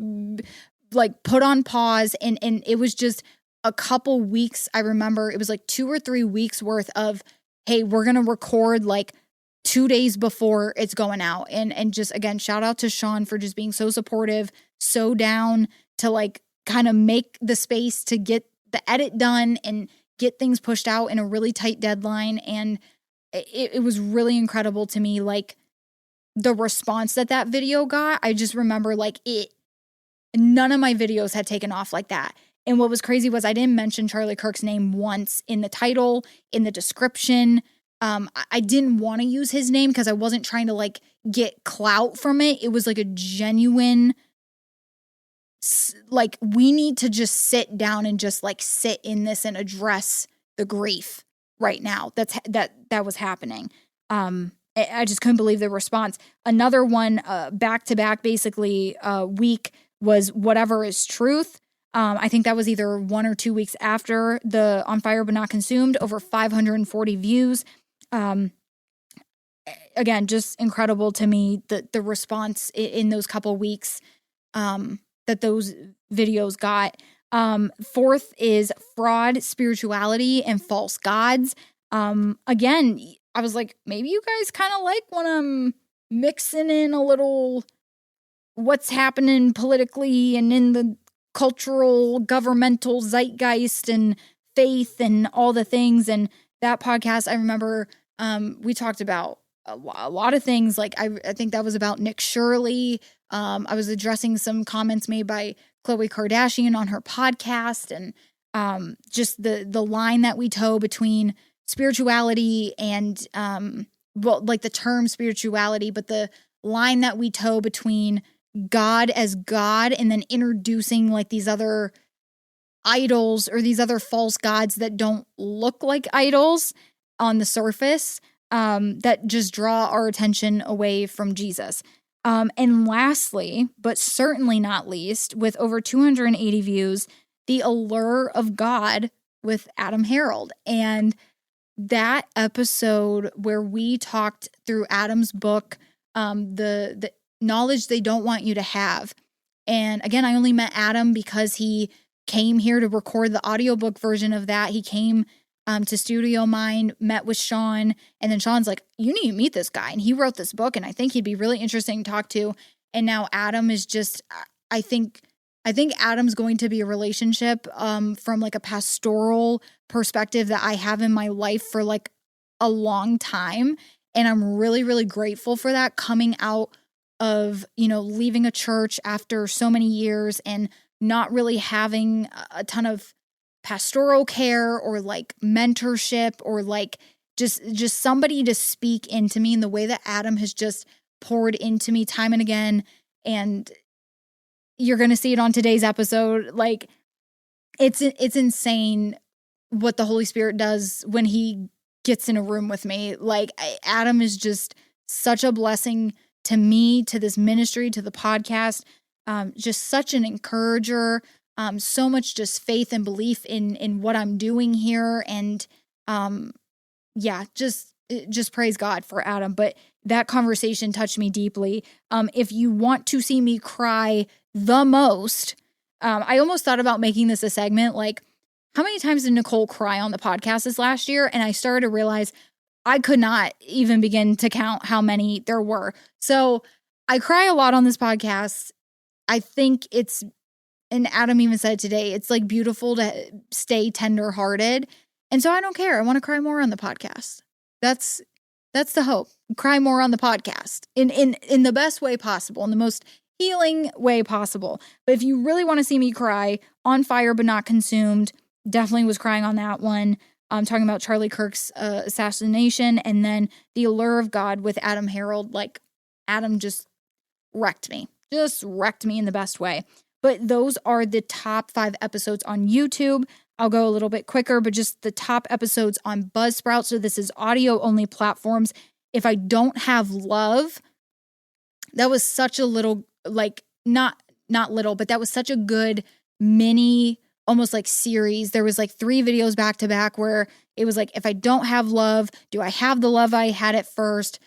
like put on pause. And it was just a couple weeks. I remember it was like 2 or 3 weeks worth of, hey, we're going to record like 2 days before it's going out. And just, again, shout out to Sean for just being so supportive, so down to like kind of make the space to get the edit done and get things pushed out in a really tight deadline. And it was really incredible to me, like the response that video got. I just remember like none of my videos had taken off like that. And what was crazy was I didn't mention Charlie Kirk's name once in the title, in the description. I didn't want to use his name because I wasn't trying to like get clout from it. It was like a genuine, like, we need to just sit down and just like sit in this and address the grief right now that was happening. I just couldn't believe the response. Another one, back to back, basically week, was Whatever Is Truth. I think that was either 1 or 2 weeks after the On Fire But Not Consumed, over 540 views. Again, just incredible to me, the response in those couple weeks that those videos got. Fourth is Fraud, Spirituality, and False Gods. Again, I was like, maybe you guys kind of like when I'm mixing in a little what's happening politically and in the cultural, governmental zeitgeist and faith and all the things. And that podcast, I remember we talked about a lot of things. Like, I think that was about Nick Shirley. I was addressing some comments made by Khloe Kardashian on her podcast, and just the line that we toe between spirituality and like the term spirituality, but the line that we toe between God as God and then introducing like these other idols or these other false gods that don't look like idols on the surface, that just draw our attention away from Jesus. And lastly, but certainly not least, with over 280 views, The Allure of God with Adam Harold. And that episode where we talked through Adam's book, the knowledge they don't want you to have. And again, I only met Adam because he came here to record the audiobook version of that. He came to Studio Mind, met with Sean, and then Sean's like, you need to meet this guy. And he wrote this book, and I think he'd be really interesting to talk to. And now Adam is just, I think Adam's going to be a relationship from like a pastoral perspective that I have in my life for like a long time. And I'm really, really grateful for that, coming out of, leaving a church after so many years and not really having a ton of pastoral care or like mentorship or like just somebody to speak into me in the way that Adam has just poured into me time and again. And you're going to see it on today's episode. Like, it's insane what the Holy Spirit does when he gets in a room with me. Like, Adam is just such a blessing to me, to this ministry, to the podcast. Just such an encourager, so much just faith and belief in what I'm doing here. And just praise God for Adam. But that conversation touched me deeply. If you want to see me cry the most, I almost thought about making this a segment. Like, how many times did Nicole cry on the podcast this last year? And I started to realize I could not even begin to count how many there were. So I cry a lot on this podcast. I think and Adam even said it today, it's like beautiful to stay tenderhearted. And so I don't care. I want to cry more on the podcast. That's the hope. Cry more on the podcast in the best way possible, in the most healing way possible. But if you really want to see me cry, On Fire But Not Consumed, definitely was crying on that one. I'm talking about Charlie Kirk's assassination, and then The Allure of God with Adam Harold. Like, Adam just wrecked me in the best way. But those are the top 5 episodes on YouTube. I'll go a little bit quicker, but just the top episodes on Buzzsprout. So this is audio only platforms. If I Don't Have Love, that was such a little, like, not little, but that was such a good mini, almost like series. There was like 3 videos back to back where it was like, if I don't have love, do I have the love I had at first?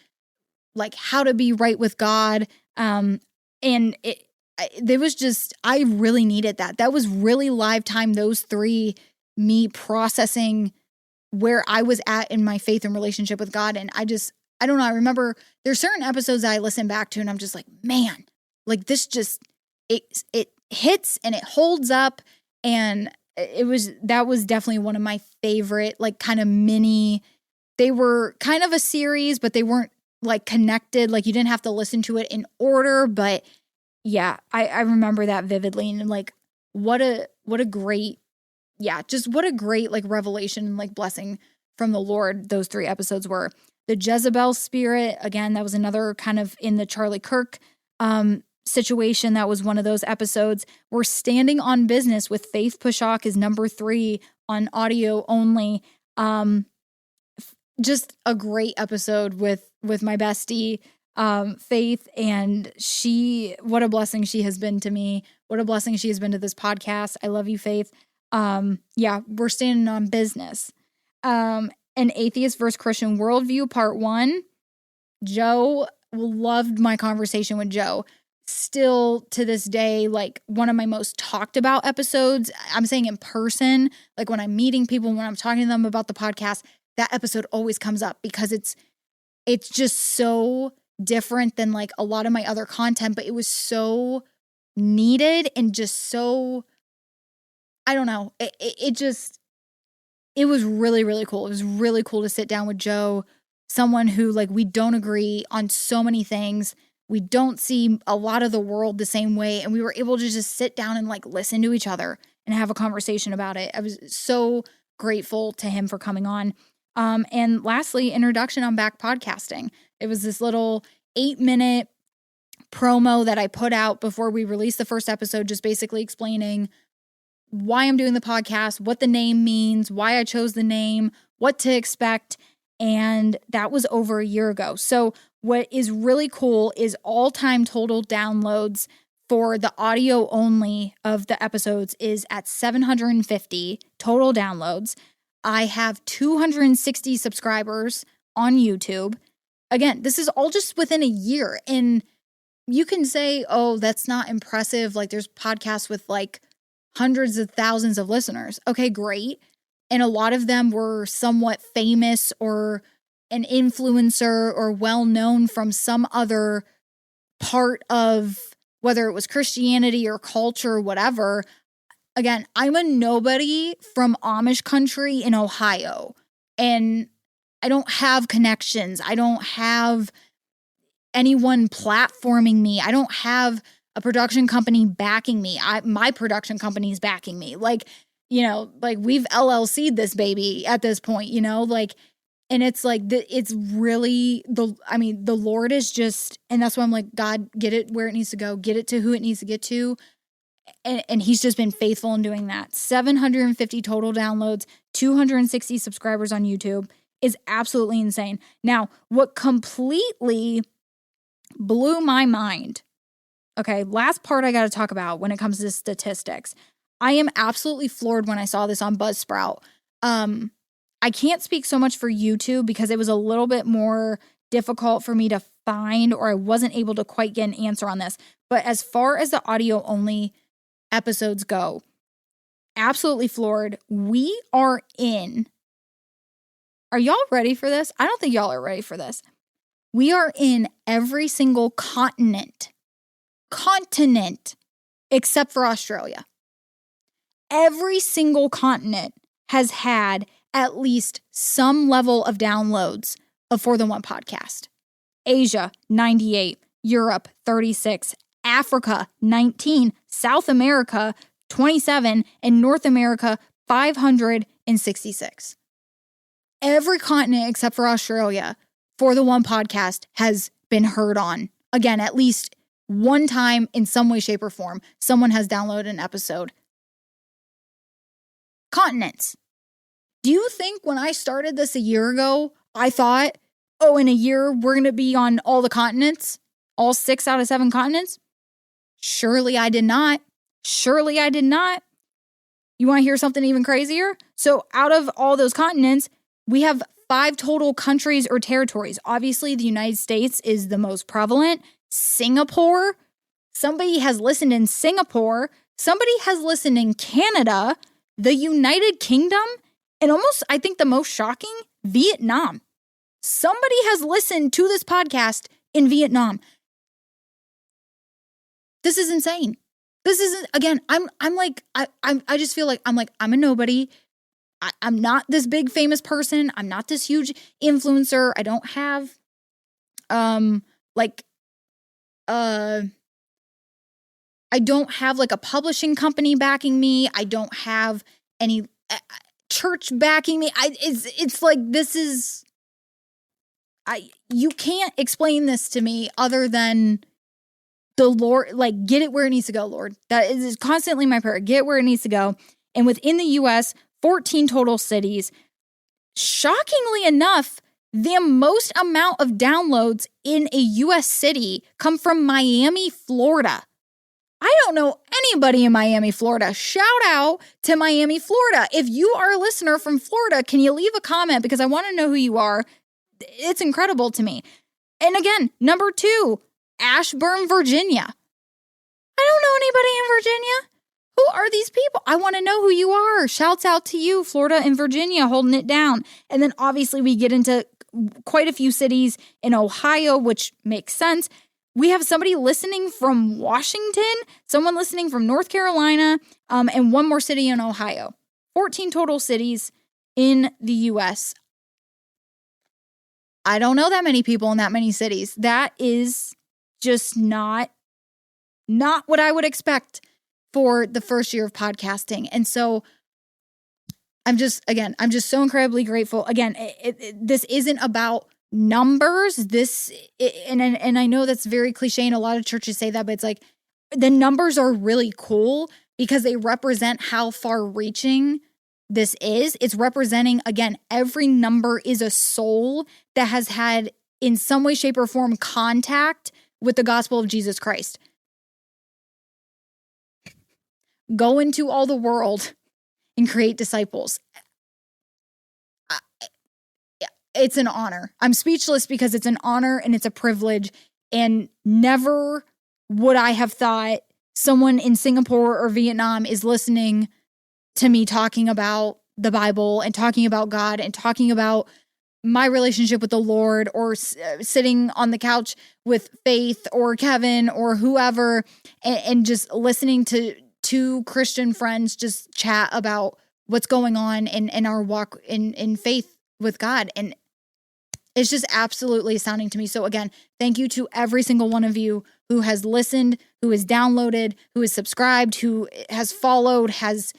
Like, how to be right with God. And there was just, I really needed that. That was really live time, those 3, me processing where I was at in my faith and relationship with God. And I don't know. I remember there's certain episodes that I listen back to and I'm just like, man, like this just, it hits and it holds up. And that was definitely one of my favorite, like, kind of mini, they were kind of a series, but they weren't like connected. Like, you didn't have to listen to it in order, but yeah, I remember that vividly. And like, what a great, just what a great like revelation and like blessing from the Lord those 3 episodes were. The Jezebel Spirit, again, that was another kind of in the Charlie Kirk situation. That was one of those episodes. We're Standing on Business with Faith Pushak is number 3 on audio only. Just a great episode with my bestie, Faith, and what a blessing she has been to me. What a blessing she has been to this podcast. I love you, Faith. We're Standing on Business. An Atheist versus Christian Worldview, Part 1. Joe, loved my conversation with Joe. Still to this day, like, one of my most talked about episodes. I'm saying in person, like when I'm meeting people, when I'm talking to them about the podcast, that episode always comes up because it's just so different than like a lot of my other content, but it was so needed and just so, I don't know. It was really, really cool. It was really cool to sit down with Joe, someone who, like, we don't agree on so many things. We don't see a lot of the world the same way. And we were able to just sit down and like listen to each other and have a conversation about it. I was so grateful to him for coming on. And lastly, introduction on Back Podcasting. It was this little 8-minute promo that I put out before we released the first episode, just basically explaining why I'm doing the podcast, what the name means, why I chose the name, what to expect. And that was over a year ago. So what is really cool is all-time total downloads for the audio only of the episodes is at 750 total downloads. I have 260 subscribers on YouTube. Again, this is all just within a year. And you can say, oh, that's not impressive. Like, there's podcasts with like hundreds of thousands of listeners. Okay, great. And a lot of them were somewhat famous or an influencer or well-known from some other part of whether it was Christianity or culture or whatever. Again, I'm a nobody from Amish country in Ohio, and I don't have connections. I don't have anyone platforming me. I don't have a production company backing me. My production company is backing me. Like, you know, like we've LLC'd this baby at this point, you know, like, and it's like, it's really the Lord is just, and that's why I'm like, God, get it where it needs to go, get it to who it needs to get to. And he's just been faithful in doing that. 750 total downloads, 260 subscribers on YouTube is absolutely insane. Now, what completely blew my mind, okay, last part I got to talk about when it comes to statistics. I am absolutely floored when I saw this on Buzzsprout. I can't speak so much for YouTube because it was a little bit more difficult for me to find, or I wasn't able to quite get an answer on this. But as far as the audio only episodes go, absolutely floored. We are in. Are y'all ready for this? I don't think y'all are ready for this. We are in every single continent except for Australia. Every single continent has had at least some level of downloads of For the One podcast. Asia, 98, Europe, 36, Africa, 19, South America, 27, and North America, 566. Every continent except for Australia, For the One podcast has been heard on. Again, at least one time in some way, shape, or form, someone has downloaded an episode. Continents. Do you think when I started this a year ago, I thought, oh, in a year, we're going to be on all the continents? All 6 out of 7 continents? Surely I did not. Surely I did not. You want to hear something even crazier? So out of all those continents, we have 5 total countries or territories. Obviously, the United States is the most prevalent. Singapore. Somebody has listened in Singapore. Somebody has listened in Canada, the United Kingdom, and almost, I think the most shocking, Vietnam. Somebody has listened to this podcast in Vietnam. This is insane. This isn't, again, I just feel like I'm a nobody. I'm not this big famous person. I'm not this huge influencer. I don't have, I don't have like a publishing company backing me. I don't have any church backing me. It's like, this is, you can't explain this to me other than the Lord, like, get it where it needs to go, Lord. That is constantly my prayer. Get it where it needs to go. And within the U.S., 14 total cities. Shockingly enough, the most amount of downloads in a U.S. city come from Miami, Florida. I don't know anybody in Miami, Florida. Shout out to Miami, Florida. If you are a listener from Florida, can you leave a comment? Because I want to know who you are. It's incredible to me. And again, number 2, Ashburn, Virginia. I don't know anybody in Virginia. Who are these people? I want to know who you are. Shouts out to you, Florida and Virginia, holding it down. And then obviously we get into quite a few cities in Ohio, which makes sense. We have somebody listening from Washington, someone listening from North Carolina, and one more city in Ohio. 14 total cities in the U.S. I don't know that many people in that many cities. That is just not what I would expect for the first year of podcasting. And so I'm just so incredibly grateful. Again, this isn't about numbers. And I know that's very cliche and a lot of churches say that, but it's like the numbers are really cool because they represent how far reaching this is. It's representing, again, every number is a soul that has had in some way, shape, or form contact with the gospel of Jesus Christ. Go into all the world and create disciples. It's an honor. I'm speechless because it's an honor and it's a privilege. And never would I have thought someone in Singapore or Vietnam is listening to me talking about the Bible and talking about God and talking about my relationship with the Lord, or sitting on the couch with Faith or Kevin or whoever and just listening to two Christian friends just chat about what's going on in our walk in faith with God. And it's just absolutely astounding to me. So again, thank you to every single one of you who has listened, who has downloaded, who has subscribed, who has followed, has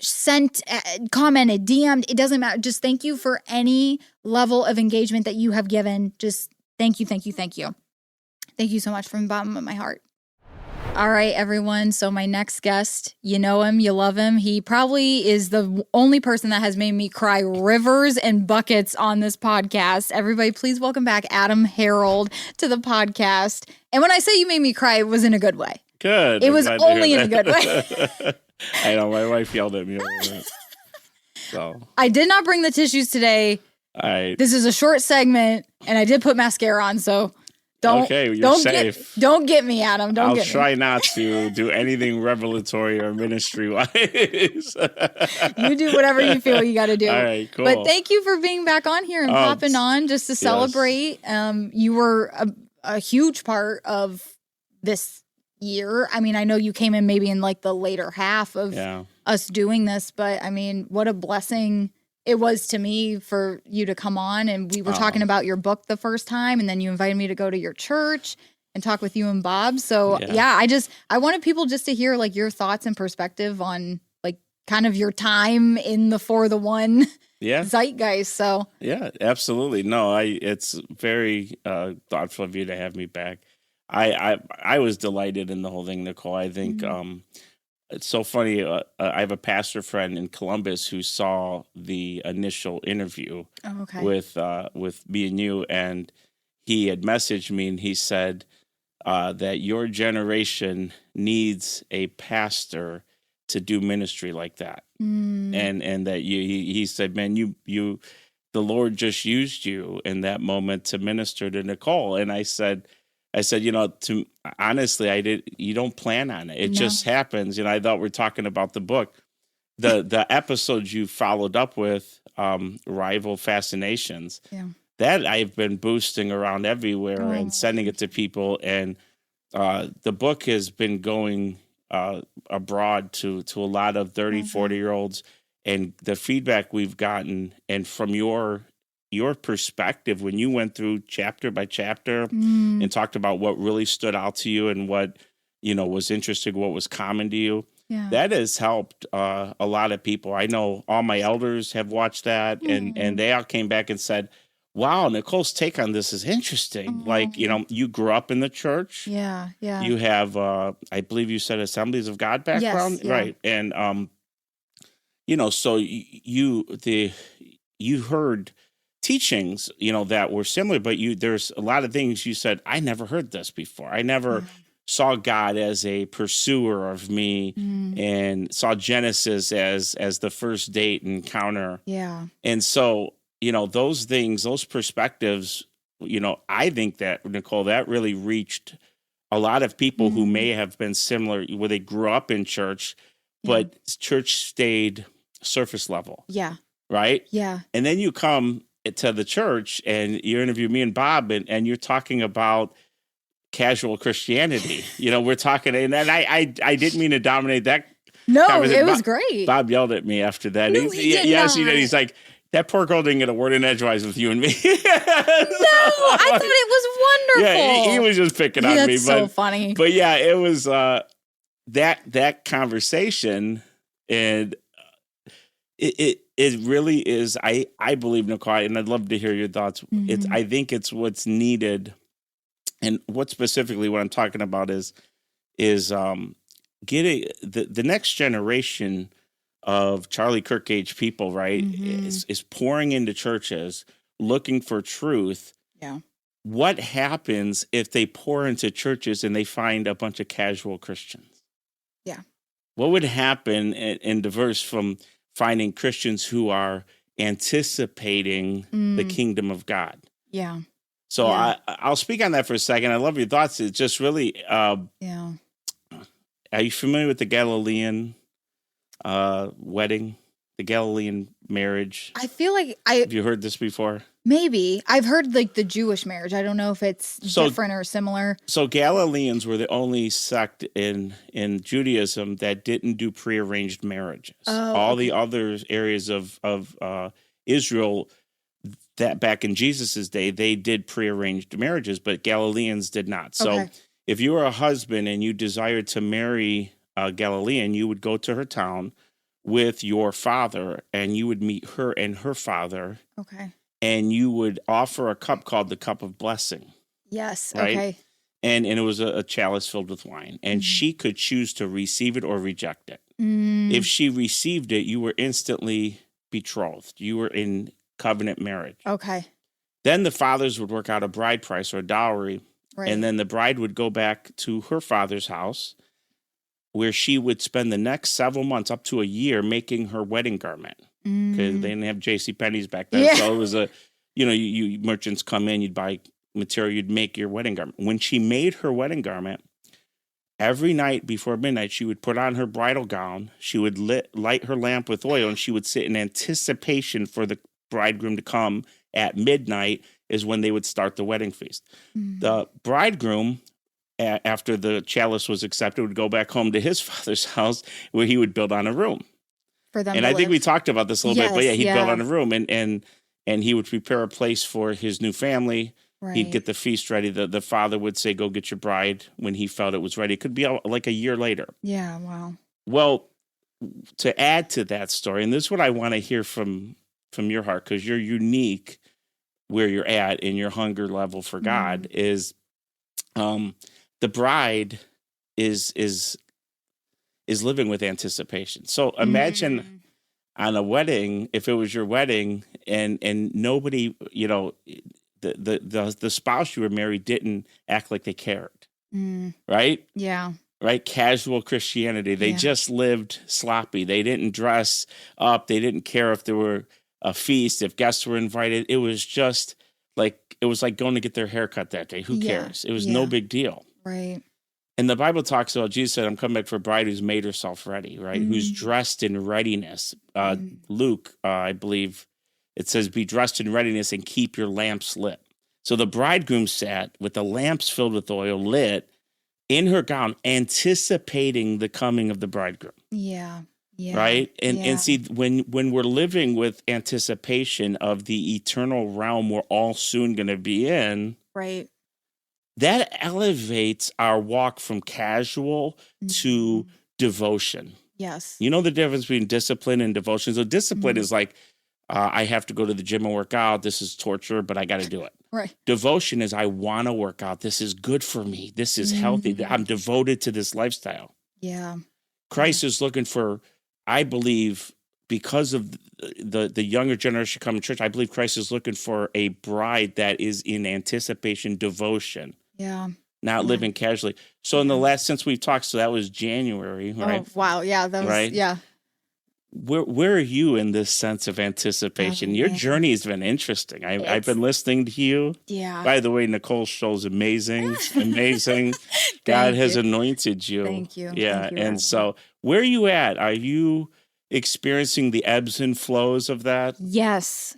sent, commented, DM'd. It doesn't matter. Just thank you for any level of engagement that you have given. Just thank you, thank you, thank you. Thank you so much from the bottom of my heart. All right, everyone. So my next guest, you know him, you love him. He probably is the only person that has made me cry rivers and buckets on this podcast. Everybody, please welcome back Adam Harold to the podcast. And when I say you made me cry, it was in a good way. Good. It was only in a good way. I know my wife yelled at me over it. So I did not bring the tissues today. This is a short segment, and I did put mascara on, so don't. Okay, you're don't safe. Don't get me, Adam. Don't I'll get try not to do anything revelatory or ministry wise. You do whatever you feel you got to do. All right, cool. But thank you for being back on here and popping on just to celebrate. You were a huge part of this year. I mean, I know you came in maybe in like the later half of us doing this, but I mean, what a blessing it was to me for you to come on. And we were talking about your book the first time, and then you invited me to go to your church and talk with you and Bob. So I wanted people just to hear like your thoughts and perspective on like kind of your time in the For the One zeitgeist. So yeah, absolutely. No, it's very thoughtful of you to have me back. I was delighted in the whole thing, Nicole. I think it's so funny. I have a pastor friend in Columbus who saw the initial interview with me and you, and he had messaged me and he said that your generation needs a pastor to do ministry like that, and that he said, man, you the Lord just used you in that moment to minister to Nicole, and I said, honestly, you don't plan on it. It just happens. I thought we're talking about the book, the episodes you followed up with, Rival Fascinations. Yeah. That I've been boosting around everywhere and sending it to people. And the book has been going abroad to a lot of 30, 40-year-olds. And the feedback we've gotten, and from your perspective when you went through chapter by chapter and talked about what really stood out to you and what was interesting, what was common to you, that has helped a lot of people. I know all my elders have watched that, and they all came back and said, wow, Nicole's take on this is interesting. Like, you grew up in the church. Yeah. You have I believe you said Assemblies of God background. Yes, right. And so you heard teachings, that were similar, but there's a lot of things you said, I never heard this before. I never saw God as a pursuer of me and saw Genesis as the first date encounter. Yeah. And so, those things, those perspectives, I think that, Nicole, that really reached a lot of people who may have been similar, where they grew up in church, but church stayed surface level. Yeah. Right? Yeah. And then you come to the church and you interview me and Bob, and you're talking about casual Christianity. We're talking, and I didn't mean to dominate that. No, it was great. Bob yelled at me after that. No, he did not. He did. He's like, that poor girl didn't get a word in edgewise with you and me. No, I thought it was wonderful. Yeah, he was just picking on me. That's so funny. But yeah, it was that conversation, and it really is. I believe, Nicole, and I'd love to hear your thoughts. I think it's what's needed, and what specifically what I'm talking about is getting the next generation of Charlie Kirk age people, right, is pouring into churches looking for truth. Yeah. What happens if they pour into churches and they find a bunch of casual Christians? Yeah. What would happen in diverse from finding Christians who are anticipating the kingdom of God? Yeah. So I'll speak on that for a second. I love your thoughts. It's just really, Are you familiar with the Galilean wedding, the Galilean marriage? I feel like Have you heard this before? Maybe. I've heard like the Jewish marriage. I don't know if it's different or similar. So Galileans were the only sect in Judaism that didn't do prearranged marriages. All the other areas of Israel that back in Jesus's day, they did prearranged marriages, but Galileans did not. So if you were a husband and you desired to marry a Galilean, you would go to her town with your father, and you would meet her and her father. Okay. And you would offer a cup called the cup of blessing. Yes. Right? Okay. And it was a chalice filled with wine. And she could choose to receive it or reject it. If she received it, you were instantly betrothed. You were in covenant marriage. Okay. Then the fathers would work out a bride price or a dowry. Right. And then the bride would go back to her father's house. where she would spend the next several months, up to a year, making her wedding garment. Because they didn't have J.C. Penney's back then. So it was you merchants come in, you'd buy material, you'd make your wedding garment. When she made her wedding garment, every night before midnight, she would put on her bridal gown, she would light her lamp with oil, and she would sit in anticipation for the bridegroom to come at midnight is when they would start the wedding feast. The bridegroom, after the chalice was accepted, would go back home to his father's house where he would build on a room. For them and I think we talked about this a little bit, but he'd build on a room and he would prepare a place for his new family. Right. He'd get the feast ready. The father would say, go get your bride when he felt it was ready. It could be like a year later. Yeah, wow. Well, to add to that story, and this is what I want to hear from your heart, because you're unique where you're at in your hunger level for God, is the bride is living with anticipation. So imagine on a wedding, if it was your wedding and nobody, the spouse you were married didn't act like they cared. Right? Yeah. Right? Casual Christianity. They just lived sloppy. They didn't dress up. They didn't care if there were a feast, if guests were invited. It was just like going to get their hair cut that day. Who cares? It was no big deal. Right. And the Bible talks about, Jesus said, I'm coming back for a bride who's made herself ready, right? Who's dressed in readiness. Luke, I believe, it says, be dressed in readiness and keep your lamps lit. So the bridegroom sat with the lamps filled with oil lit in her gown, anticipating the coming of the bridegroom. Yeah. Yeah. Right? And see, when we're living with anticipation of the eternal realm we're all soon going to be in, right, that elevates our walk from casual to devotion. Yes. You know the difference between discipline and devotion? So discipline is like, I have to go to the gym and work out. This is torture, but I got to do it. Right. Devotion is, I want to work out. This is good for me. This is healthy. I'm devoted to this lifestyle. Yeah. Christ is looking for, I believe, because of the younger generation coming to church, I believe Christ is looking for a bride that is in anticipation, devotion. Yeah. Not living casually. So in the since we've talked, so that was January, right? Oh, wow. Yeah. That was, right? Yeah. Where are you in this sense of anticipation? Your journey has been interesting. I've been listening to you. Yeah. By the way, Nicole's show is amazing. Amazing. God has anointed you. Thank you. Yeah. Thank you, and so where are you at? Are you experiencing the ebbs and flows of that? Yes.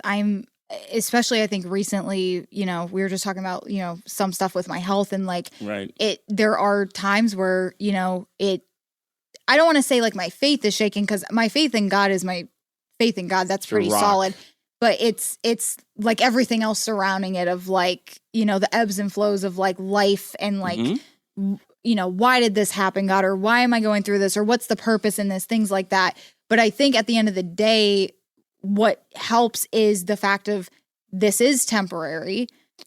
I'm especially, I think recently, we were just talking about, some stuff with my health and there are times where, I don't want to say like my faith is shaking, because my faith in God is my faith in God. That's pretty solid. But it's like everything else surrounding it, of like, the ebbs and flows of like life and like, why did this happen, God? Or why am I going through this? Or what's the purpose in this? Things like that. But I think at the end of the day, what helps is the fact of this is temporary.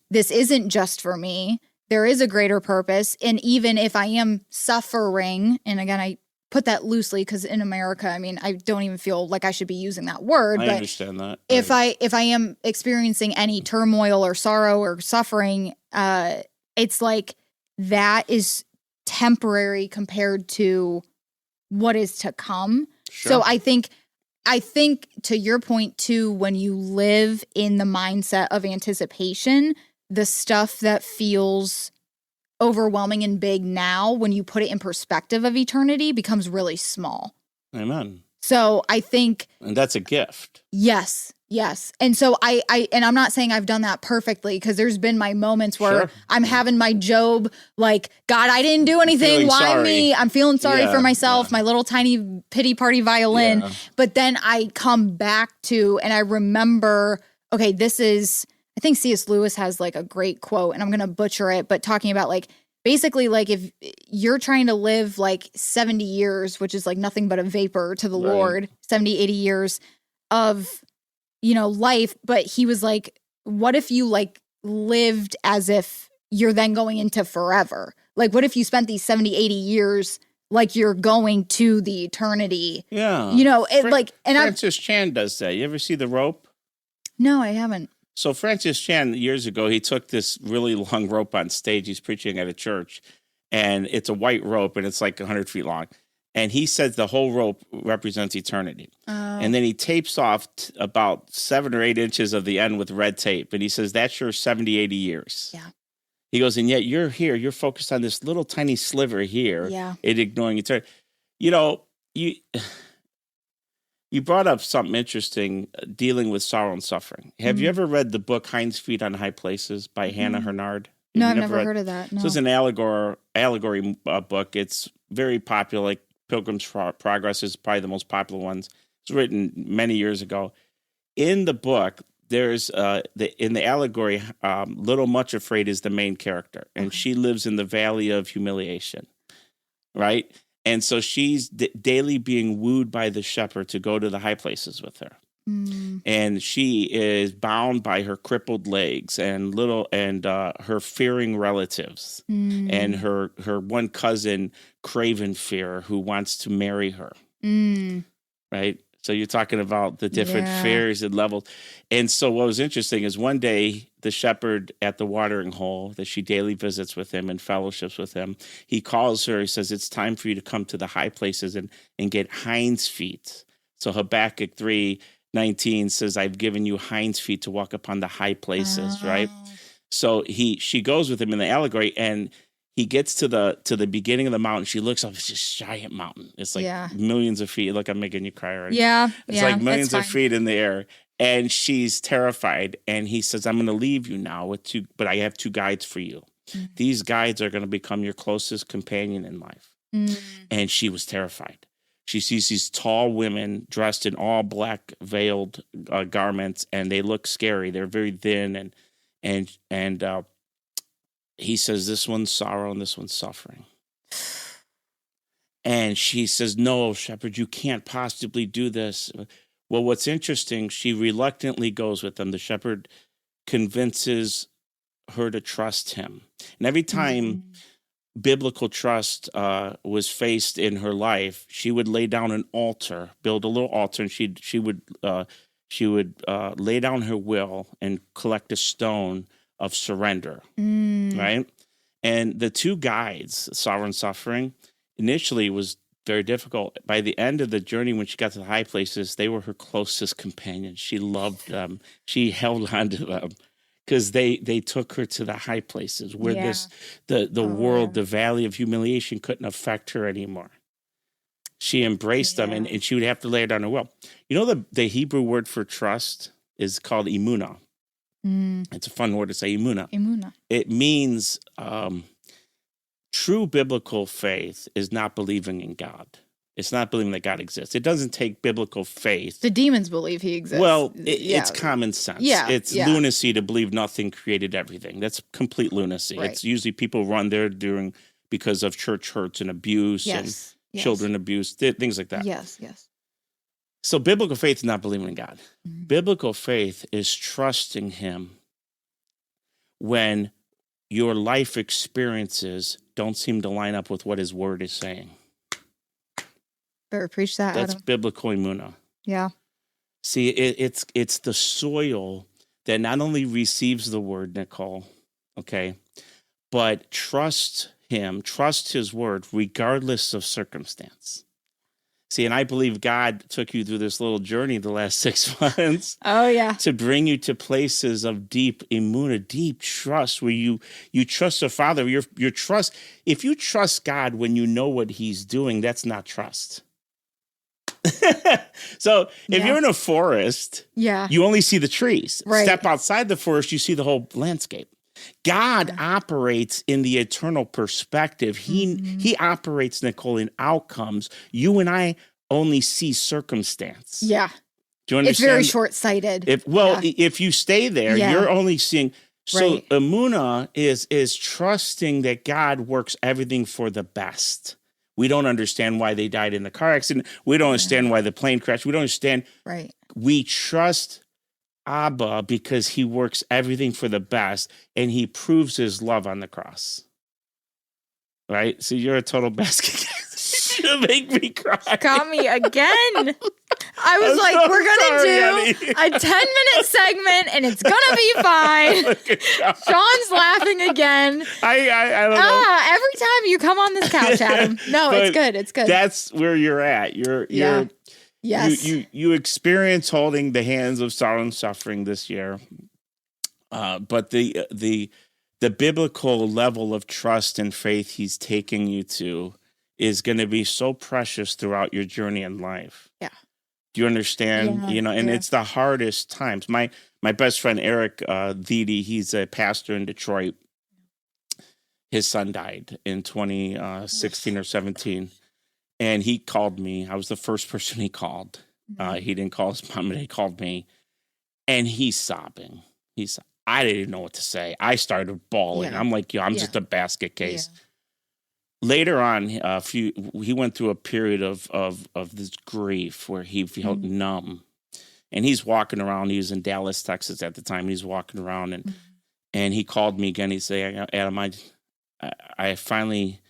This isn't just for me. There is a greater purpose. And even if I am suffering, and again, I put that loosely because in America, I mean, I don't even feel like I should be using that word. I but understand that. If I am experiencing any turmoil or sorrow or suffering, it's like that is temporary compared to what is to come. Sure. So I think to your point too, when you live in the mindset of anticipation, the stuff that feels overwhelming and big now, when you put it in perspective of eternity, becomes really small. Amen. So I think, and that's a gift. Yes. And so and I'm not saying I've done that perfectly, because there's been my moments where I'm having my Job, like, God, I didn't do anything. Why sorry. Me? I'm feeling sorry for myself, my little tiny pity party violin. Yeah. But then I come back to, and I remember, okay, this is, I think C.S. Lewis has like a great quote, and I'm going to butcher it, but talking about like, basically like if you're trying to live like 70 years, which is like nothing but a vapor to the Lord, 70, 80 years of, life. But he was like, what if you like lived as if you're then going into forever? Like, what if you spent these 70, 80 years like you're going to the eternity? Yeah. Francis Chan does that. You ever see The Rope? No, I haven't. So Francis Chan, years ago, he took this really long rope on stage. He's preaching at a church. and it's a white rope, and it's like 100 feet long. And he says the whole rope represents eternity. And then he tapes off about 7 or 8 inches of the end with red tape. And he says, that's your 70, 80 years. Yeah. He goes, and yet you're here. You're focused on this little tiny sliver here. Yeah. And ignoring eternity. You know, you brought up something interesting, dealing with sorrow and suffering. Have you ever read the book Hinds Feet on High Places by Hannah Hurnard? No, I've never heard of that. No. So it's an allegory book. It's very popular. Like Pilgrim's Progress is probably the most popular ones. It's written many years ago. In the book, there's in the allegory, Little Much Afraid is the main character, and she lives in the valley of humiliation, right? And so she's daily being wooed by the shepherd to go to the high places with her. And she is bound by her crippled legs and her fearing relatives and her one cousin, Craven Fear, who wants to marry her. Right? So you're talking about the different fears and levels. And so what was interesting is one day the shepherd at the watering hole that she daily visits with him and fellowships with him, he calls her, he says, it's time for you to come to the high places and get hinds feet. So Habakkuk 3:19 says, I've given you hinds feet to walk upon the high places, right? So she goes with him in the allegory, and he gets to the beginning of the mountain. She looks up, it's this giant mountain. It's like millions of feet. Look, I'm making you cry already. Yeah. It's like millions of feet in the air. And she's terrified. And he says, I'm going to leave you now but I have 2 guides for you. These guides are going to become your closest companion in life. And she was terrified. She sees these tall women dressed in all black veiled garments, and they look scary. They're very thin, and he says, this one's sorrow and this one's suffering. And she says, no, shepherd, you can't possibly do this. Well, what's interesting, she reluctantly goes with them. The shepherd convinces her to trust him. And every time biblical trust was faced in her life, she would lay down an altar, build a little altar, and she would lay down her will and collect a stone of surrender, right? And the 2 guides, sorrow and suffering, initially was very difficult. By the end of the journey, when she got to the high places, they were her closest companions. She loved them. She held on to them because they took her to the high places where the world, the valley of humiliation couldn't affect her anymore. She embraced them, and she would have to lay it down her will. You know, the Hebrew word for trust is called emunah. It's a fun word to say, emunah. Emunah. It means true biblical faith is not believing in God. It's not believing that God exists. It doesn't take biblical faith. The demons believe he exists. Well, it's common sense. It's lunacy to believe nothing created everything. That's complete lunacy. Right. It's usually people run there because of church hurts and abuse and children abuse, things like that. Yes. So biblical faith is not believing in God. Biblical faith is trusting him when your life experiences don't seem to line up with what his word is saying. Better preach that, That's Adam. biblical emunah. Yeah. See, it's the soil that not only receives the word, Nicole, okay, but trust him, trust his word, regardless of circumstance. See, and I believe God took you through this little journey the last 6 months. Oh, yeah. To bring you to places of deep emunah, deep trust, where you trust the Father. Your trust, if you trust God when you know what he's doing, that's not trust. So if you're in a forest, you only see the trees. Right. Step outside the forest, you see the whole landscape. God operates in the eternal perspective. He operates, Nicole, in outcomes. You and I only see circumstance. Yeah. Do you understand? It's very short-sighted. If you stay there, you're only seeing. So Right. emunah is trusting that God works everything for the best. We don't understand why they died in the car accident. We don't understand why the plane crashed. We don't understand. Right. We trust Abba because he works everything for the best, and he proves his love on the cross. Right? So you're a total basket case. You make me cry. Got me again. I was like, so we're going to do a 10-minute segment, and it's going to be fine. Sean's laughing again. I don't know. Every every time you come on this couch, Adam. No, But it's good. It's good. That's where you're at. Yeah. Yes. You experience holding the hands of sorrow and suffering this year. But the biblical level of trust and faith he's taking you to is going to be so precious throughout your journey in life. Yeah. Do you understand? Yeah, And yeah. it's the hardest times. My best friend, Eric Vitti, he's a pastor in Detroit. His son died in 2016 or 17. And he called me. I was the first person he called. He didn't call his mom, but he called me. And he's sobbing. I didn't know what to say. I started bawling. Yeah. I'm like, I'm just a basket case. Later on, he went through a period of this grief where he felt numb. And he's walking around. He was in Dallas, Texas at the time. He's walking around and he called me again. He said, Adam, I finally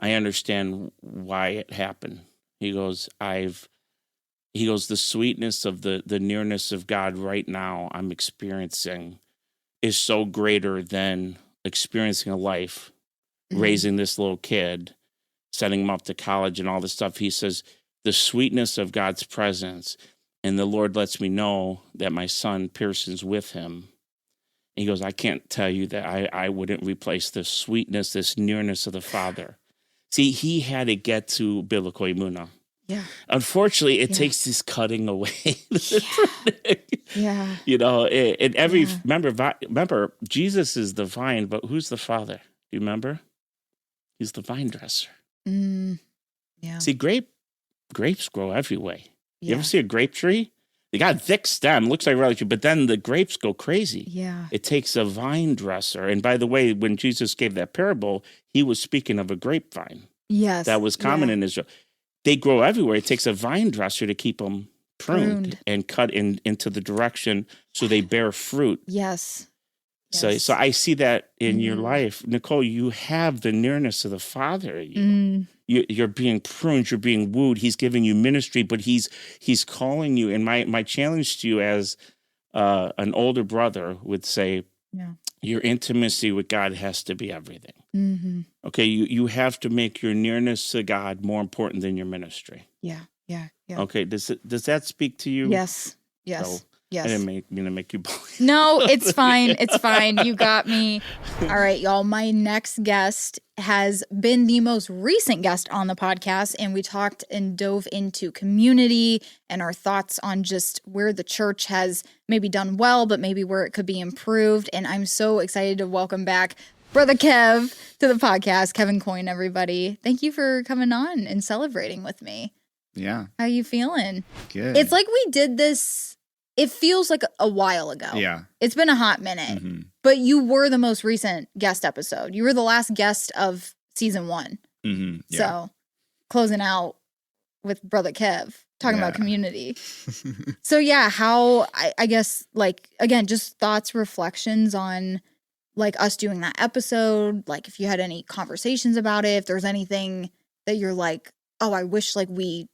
understand why it happened. He goes, the sweetness of the nearness of God right now I'm experiencing is so greater than experiencing a life, raising this little kid, setting him up to college and all this stuff. He says, the sweetness of God's presence, and the Lord lets me know that my son Pearson's with him. He goes, I can't tell you that I wouldn't replace this sweetness, this nearness of the Father. See, he had to get to biblical emunah. Yeah. Unfortunately, it takes this cutting away. Yeah. Remember, Jesus is the vine, but who's the Father? Do you remember? He's the vine dresser. Yeah. See, grapes grow everywhere. You Yeah. ever see a grape tree? They got a thick stem, looks like a relic tree, but then the grapes go crazy. Yeah. It takes a vine dresser. And by the way, when Jesus gave that parable, he was speaking of a grapevine. Yes. That was common in Israel. They grow everywhere. It takes a vine dresser to keep them pruned. And cut into the direction so they bear fruit. Yes. So I see that in your life. Nicole, you have the nearness of the Father. You're being pruned. You're being wooed. He's giving you ministry, but he's calling you. And my challenge to you as an older brother would say, your intimacy with God has to be everything. Mm-hmm. Okay, you have to make your nearness to God more important than your ministry. Yeah. Okay, does that speak to you? Yes. So, Yes. I didn't mean to make you believe. No, it's fine. It's fine. You got me. All right, y'all. My next guest has been the most recent guest on the podcast, and we talked and dove into community and our thoughts on just where the church has maybe done well, but maybe where it could be improved. And I'm so excited to welcome back Brother Kev to the podcast. Kevin Coyne, everybody. Thank you for coming on and celebrating with me. Yeah. How you feeling? Good. It's like we did this. It feels like a while ago. Yeah. It's been a hot minute. Mm-hmm. But you were the most recent guest episode. You were the last guest of season 1. Mm-hmm. Yeah. So closing out with Brother Kev, talking about community. So yeah, how, I guess, like, again, just thoughts, reflections on like us doing that episode. Like if you had any conversations about it, if there's anything that you're like, oh, I wish like we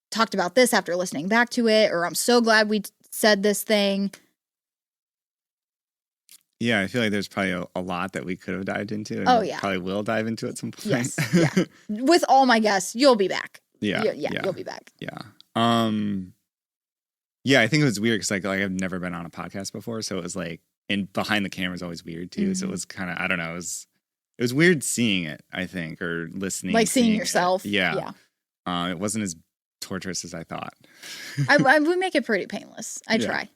talked about this after listening back to it, or I'm so glad we said this thing. Yeah, I feel like there's probably a lot that we could have dived into. And probably will dive into at some point. Yes, yeah. With all my guests, you'll be back. Yeah, you'll be back. Yeah. Yeah, I think it was weird because like I've never been on a podcast before, so it was like, and behind the camera is always weird too. So it was kind of, I don't know, it was weird seeing it, I think, or listening, like seeing yourself. It. Yeah. It wasn't as torturous as I thought. I would make it pretty painless. I try.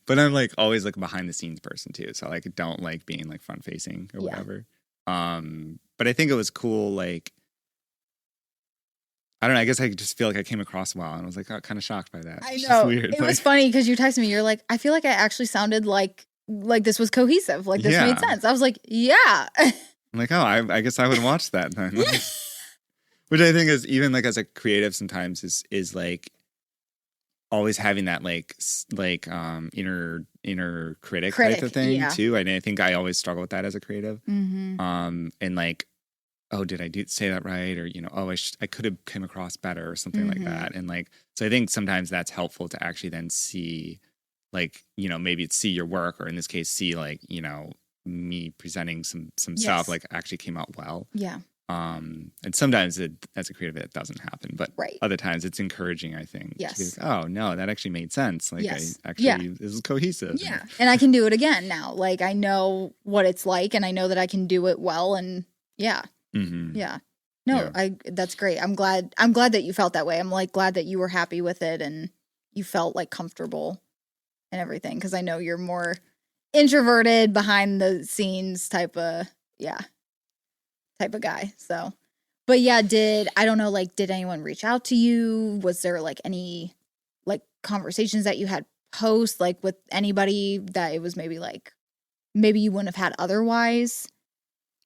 But I'm like always like a behind the scenes person too. So like I don't like being like front facing or whatever. But I think it was cool. Like, I don't know. I guess I just feel like I came across well and I was like kind of shocked by that. I It's know. just weird. It was funny because you texted me. You're like, I feel like I actually sounded like this was cohesive. Like this made sense. I was like, yeah. I'm like, oh, I guess I would watch that then. Which I think is even like as a creative sometimes is like always having that like inner critic type of thing too. And I think I always struggle with that as a creative. Mm-hmm. And like, oh, did I say that right? Or, you know, oh, I could have come across better or something like that. And like, so I think sometimes that's helpful to actually then see like, you know, maybe see your work, or in this case, see like, you know, me presenting some stuff like actually came out well. Yeah. And sometimes as a creative, it doesn't happen, but Right. other times it's encouraging, I think. Yes. To be like, oh no, that actually made sense. Like Yes. this is cohesive. Yeah. And I can do it again now. Like I know what it's like and I know that I can do it well. And yeah. Mm-hmm. Yeah. No, Yeah. that's great. I'm glad that you felt that way. I'm like glad that you were happy with it and you felt like comfortable and everything. Because I know you're more introverted, behind the scenes type of guy. So, but yeah, did anyone reach out to you? Was there like any like conversations that you had post like with anybody that it was maybe you wouldn't have had otherwise?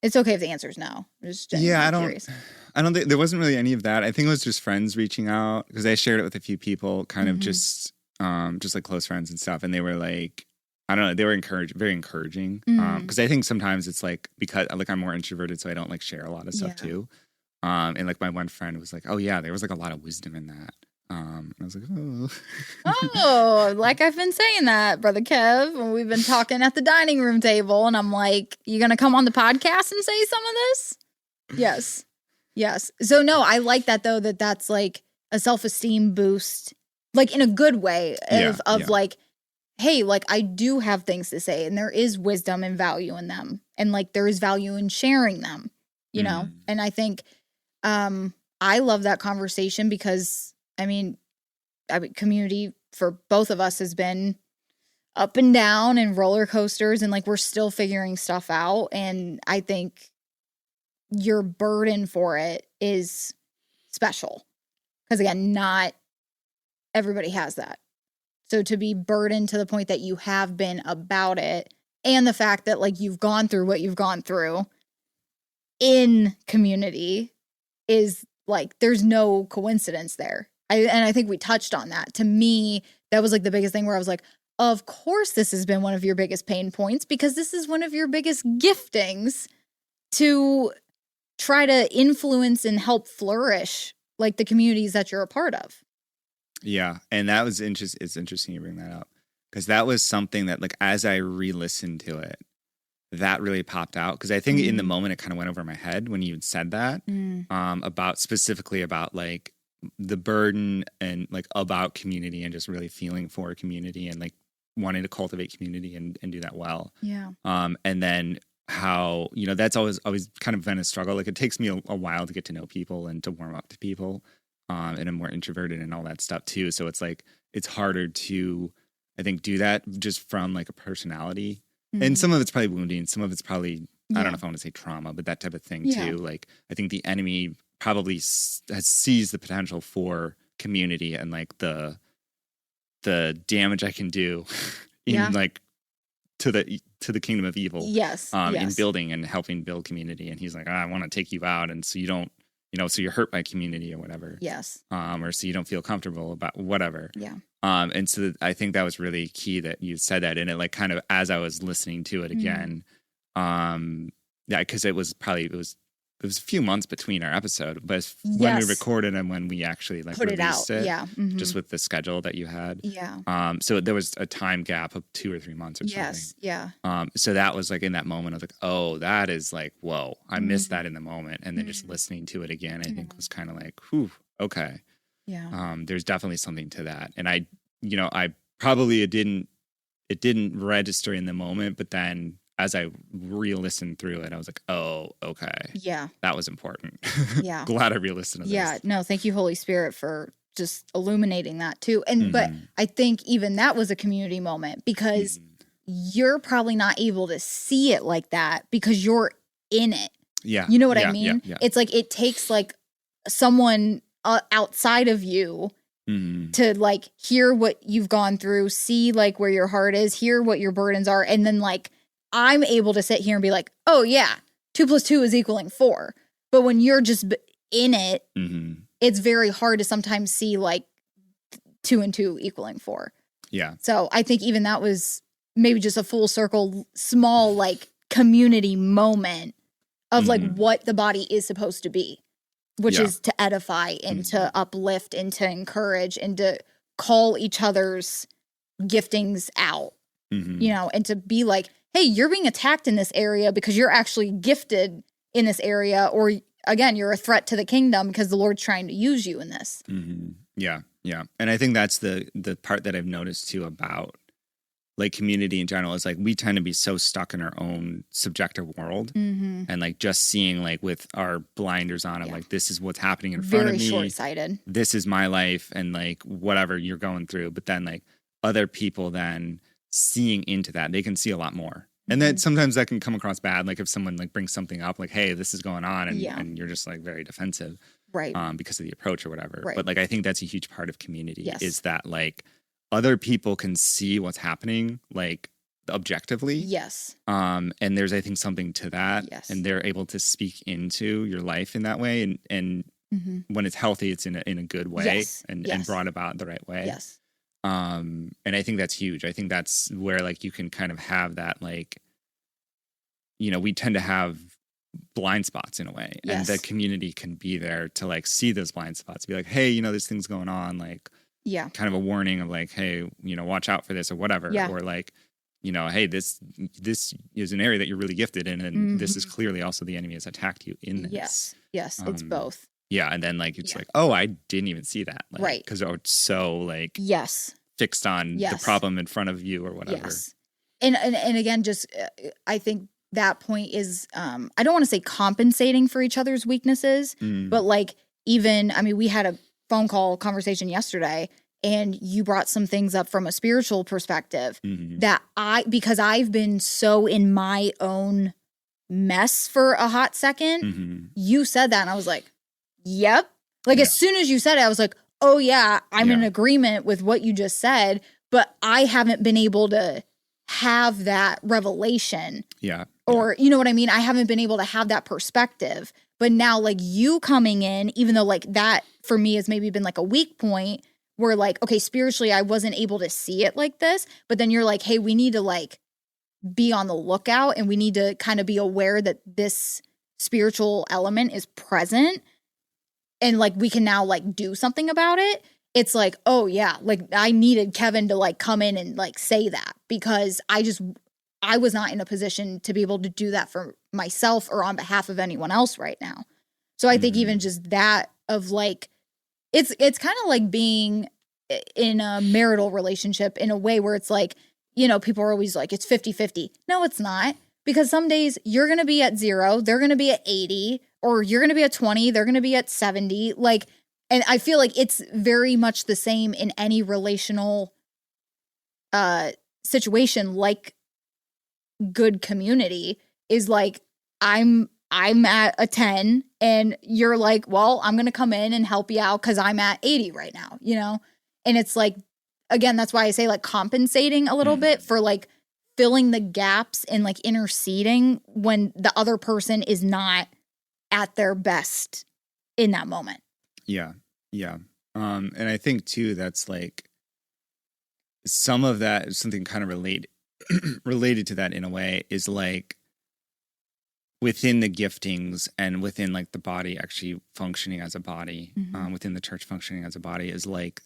It's okay if the answer is no. I'm just curious. I don't think there wasn't really any of that. I think it was just friends reaching out because I shared it with a few people, kind of just like close friends and stuff. And they were like, I don't know, they were very encouraging. Because I think sometimes it's like, because like I'm more introverted, so I don't like share a lot of stuff too. And like my one friend was like, oh yeah, there was like a lot of wisdom in that. And I was like, oh. Oh, like I've been saying that, Brother Kev, and we've been talking at the dining room table, and I'm like, you gonna come on the podcast and say some of this? Yes. Yes. So no, I like that though, that's like a self-esteem boost, like in a good way of like, hey, like I do have things to say and there is wisdom and value in them. And like there is value in sharing them, you know? And I think I love that conversation because I mean, community for both of us has been up and down and roller coasters and like we're still figuring stuff out. And I think your burden for it is special because again, not everybody has that. So to be burdened to the point that you have been about it and the fact that like you've gone through what you've gone through in community is like, there's no coincidence there. And I think we touched on that. To me, that was like the biggest thing where I was like, of course, this has been one of your biggest pain points because this is one of your biggest giftings to try to influence and help flourish like the communities that you're a part of. Yeah. And that was interesting. It's interesting you bring that up because that was something that like, as I re-listened to it, that really popped out. Cause I think in the moment it kind of went over my head when you said that specifically about like the burden and like about community and just really feeling for community and like wanting to cultivate community and do that well. Yeah. And then how, you know, that's always kind of been a struggle. Like it takes me a while to get to know people and to warm up to people. And I'm more introverted and all that stuff too. So it's like, it's harder to, I think, do that just from like a personality. And some of it's probably wounding. Some of it's probably, I don't know if I want to say trauma, but that type of thing too. Like I think the enemy probably has seized the potential for community and like the damage I can do in like to the kingdom of evil. Yes. In building and helping build community. And he's like, I want to take you out. And so you don't, you know, so you're hurt by community or whatever. Yes. Or so you don't feel comfortable about whatever. Yeah. And so I think that was really key that you said that. And it like kind of, as I was listening to it again, because it was a few months between our episode, but when we recorded and when we actually like put released it out. Just with the schedule that you had. Yeah. So there was a time gap of 2 or 3 months or something. Yes. Yeah. So that was like in that moment, I was like, oh, that is like, whoa, I missed that in the moment. And then just listening to it again, I think was kind of like, whew, okay. Yeah. There's definitely something to that. And I probably it didn't register in the moment, but then as I re-listened through it, I was like, oh, okay. Yeah. That was important. Yeah. Glad I re-listened to this. Yeah. No, thank you, Holy Spirit, for just illuminating that too. And but I think even that was a community moment because you're probably not able to see it like that because you're in it. Yeah. You know what I mean? Yeah. It's like it takes like someone outside of you to like hear what you've gone through, see like where your heart is, hear what your burdens are, and then like I'm able to sit here and be like, oh yeah, 2 + 2 is equaling 4. But when you're just in it, it's very hard to sometimes see like 2 and 2 equaling 4. Yeah. So I think even that was maybe just a full circle, small like community moment of like what the body is supposed to be, which is to edify and to uplift and to encourage and to call each other's giftings out, you know, and to be like, hey, you're being attacked in this area because you're actually gifted in this area, or again, you're a threat to the kingdom because the Lord's trying to use you in this. Mm-hmm. Yeah. And I think that's the part that I've noticed too about like community in general is like we tend to be so stuck in our own subjective world and like just seeing like with our blinders on of like this is what's happening in front of me. Very short-sighted. This is my life and like whatever you're going through. But then like other people then seeing into that, they can see a lot more. And then sometimes that can come across bad. Like if someone like brings something up like, hey, this is going on and you're just like very defensive. Right. Because of the approach or whatever. Right. But like I think that's a huge part of community is that like other people can see what's happening like objectively. Yes. And there's I think something to that. Yes. And they're able to speak into your life in that way. And when it's healthy, it's in a good way and brought about the right way. Yes. And I think that's huge. I think that's where like you can kind of have that like, you know, we tend to have blind spots in a way and the community can be there to like see those blind spots, be like, hey, you know, this thing's going on, like kind of a warning of like, hey, you know, watch out for this or whatever. Or like, you know, hey, this is an area that you're really gifted in and this is clearly also the enemy has attacked you in this. Yes, it's both. Yeah, and then like it's like, oh, I didn't even see that. Like, right. Because it's so like fixed on the problem in front of you or whatever. Yes. And again, just I think that point is I don't want to say compensating for each other's weaknesses, but like even, I mean, we had a phone call conversation yesterday and you brought some things up from a spiritual perspective that because I've been so in my own mess for a hot second, you said that and I was like, yep. Like as soon as you said it, I was like, oh yeah, I'm in agreement with what you just said, but I haven't been able to have that revelation. Or, you know what I mean? I haven't been able to have that perspective. But now, like, you coming in, even though, like, that for me has maybe been, like, a weak point where, like, okay, spiritually, I wasn't able to see it like this. But then you're like, hey, we need to, like, be on the lookout and we need to kind of be aware that this spiritual element is present. And, like, we can now, like, do something about it. It's like, oh, yeah, like, I needed Kevin to, like, come in and, like, say that because I was not in a position to be able to do that for myself or on behalf of anyone else right now. So I think even just that of like, it's kind of like being in a marital relationship in a way where it's like, you know, people are always like, it's 50-50. No, it's not. Because some days you're going to be at 0, they're going to be at 80, or you're going to be at 20, they're going to be at 70. Like, and I feel like it's very much the same in any relational situation, like good community is like, I'm at a 10 and you're like, well, I'm going to come in and help you out because I'm at 80 right now, you know? And it's like, again, that's why I say like compensating a little bit for like filling the gaps and like interceding when the other person is not at their best in that moment. Yeah. And I think too, that's like some of that is something kind of related to that in a way is like within the giftings and within like the body actually functioning as a body, within the church functioning as a body is like,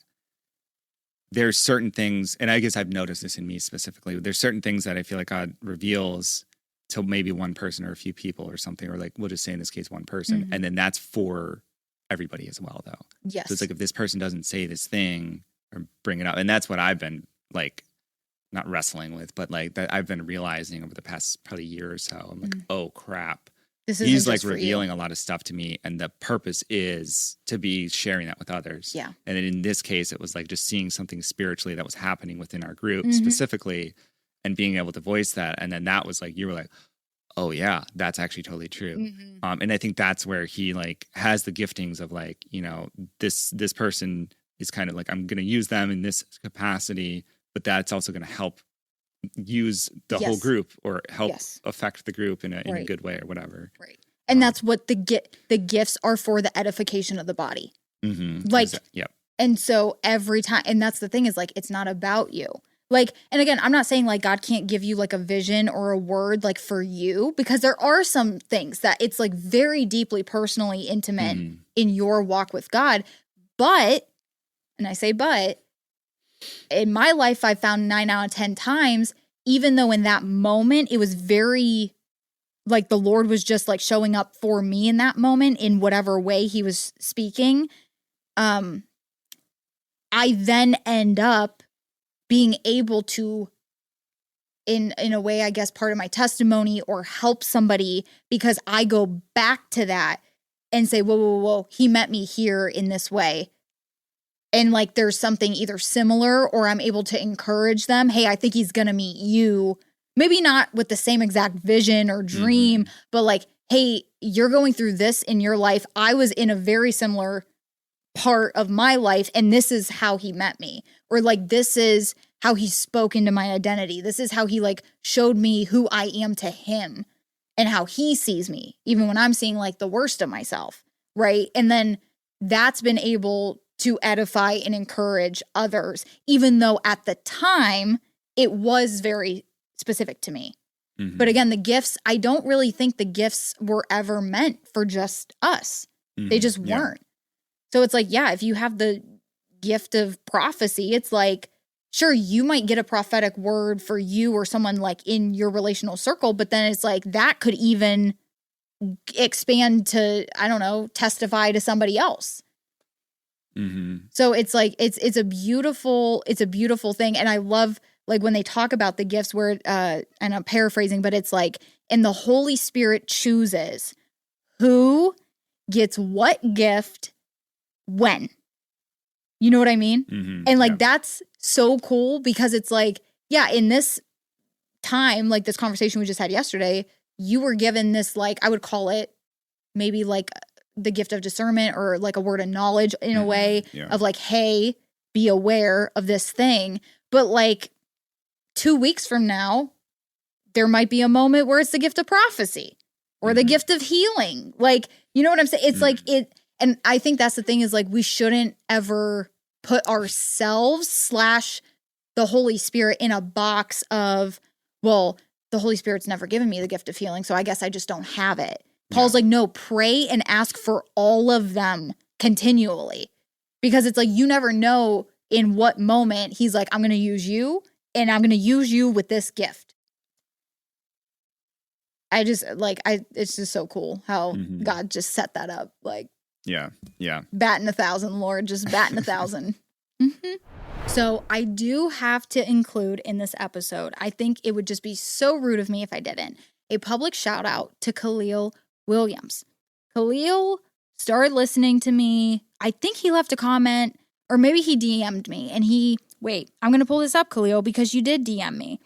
there's certain things, and I guess I've noticed this in me specifically, there's certain things that I feel like God reveals to maybe one person or a few people or something, or like we'll just say in this case one person, and then that's for everybody as well though. Yes. So it's like if this person doesn't say this thing or bring it up, and that's what I've been like not wrestling with, but like that I've been realizing over the past probably year or so. I'm like, oh crap. He's like revealing a lot of stuff to me, and the purpose is to be sharing that with others. Yeah. And in this case, it was like just seeing something spiritually that was happening within our group specifically and being able to voice that. And then that was like, you were like, oh yeah, that's actually totally true. And I think that's where he like has the giftings of like, you know, this person is kind of like, I'm going to use them in this capacity, but that's also going to help use the whole group or help affect the group in a good way or whatever. Right. And that's what the gifts are for, the edification of the body. Like, and so every time, and that's the thing is like, it's not about you. Like, and again, I'm not saying like God can't give you like a vision or a word like for you, because there are some things that it's like very deeply personally intimate in your walk with God. But, and I say but, in my life, I found 9 out of 10 times, even though in that moment it was very like the Lord was just like showing up for me in that moment in whatever way he was speaking, I then end up being able to, in a way, I guess, part of my testimony or help somebody because I go back to that and say, whoa, he met me here in this way. And like there's something either similar or I'm able to encourage them. Hey, I think he's going to meet you. Maybe not with the same exact vision or dream, but like, hey, you're going through this in your life. I was in a very similar part of my life and this is how he met me. Or like, this is how he spoke into my identity. This is how he like showed me who I am to him and how he sees me, even when I'm seeing like the worst of myself, right? And then that's been able to edify and encourage others, even though at the time it was very specific to me. But again, the gifts, I don't really think the gifts were ever meant for just us. They just weren't. So it's like, yeah, if you have the gift of prophecy, it's like, sure, you might get a prophetic word for you or someone like in your relational circle, but then it's like that could even expand to, I don't know, testify to somebody else. So it's like, it's a beautiful thing. And I love like when they talk about the gifts where, and I'm paraphrasing, but it's like, and the Holy Spirit chooses who gets what gift when. You know what I mean? And like, that's so cool because it's like, yeah, in this time, like this conversation we just had yesterday, you were given this, like, I would call it maybe like the gift of discernment or like a word of knowledge in a way of like, hey, be aware of this thing. But like 2 weeks from now, there might be a moment where it's the gift of prophecy or the gift of healing. Like, you know what I'm saying? It's like it. And I think that's the thing is like, we shouldn't ever put ourselves / the Holy Spirit in a box of, well, the Holy Spirit's never given me the gift of healing, so I guess I just don't have it. Paul's like, no, pray and ask for all of them continually. Because it's like, you never know in what moment he's like, I'm going to use you and I'm going to use you with this gift. I just like, it's just so cool how God just set that up. Like, yeah. Batting 1,000, Lord, just batting 1,000. So I do have to include in this episode, I think it would just be so rude of me if I didn't, a public shout out to Khalil Williams. Khalil started listening to me. I think he left a comment or maybe he DM'd me and I'm going to pull this up, Khalil, because you did DM me.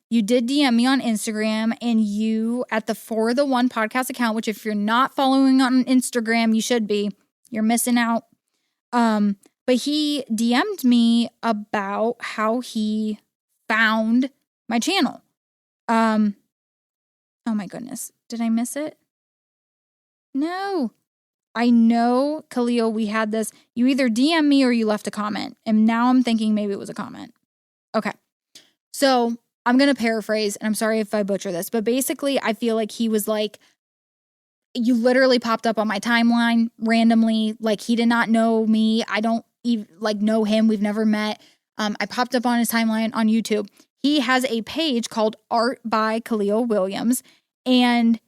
You did DM me on Instagram and you at the For the One podcast account, which if you're not following on Instagram, you should be. You're missing out. But he DM'd me about how he found my channel. Oh my goodness. Did I miss it? No. I know, Khalil, we had this. You either DM me or you left a comment. And now I'm thinking maybe it was a comment. Okay. So I'm going to paraphrase, and I'm sorry if I butcher this, but basically I feel like he was like, you literally popped up on my timeline randomly. Like he did not know me. I don't even know him. We've never met. I popped up on his timeline on YouTube. He has a page called Art by Khalil Williams. And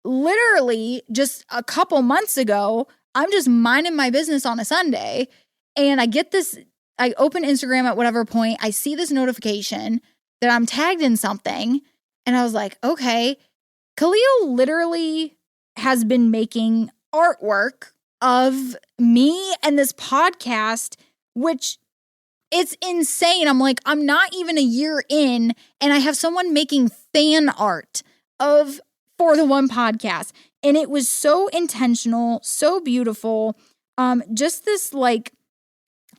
literally just a couple months ago, I'm just minding my business on a Sunday. And I get this, I open Instagram at whatever point. I see this notification that I'm tagged in something. And I was like, okay, Khalil literally has been making artwork of me and this podcast, which it's insane. I'm like, I'm not even a year in and I have someone making fan art of For the One podcast. And it was so intentional, so beautiful. Just this like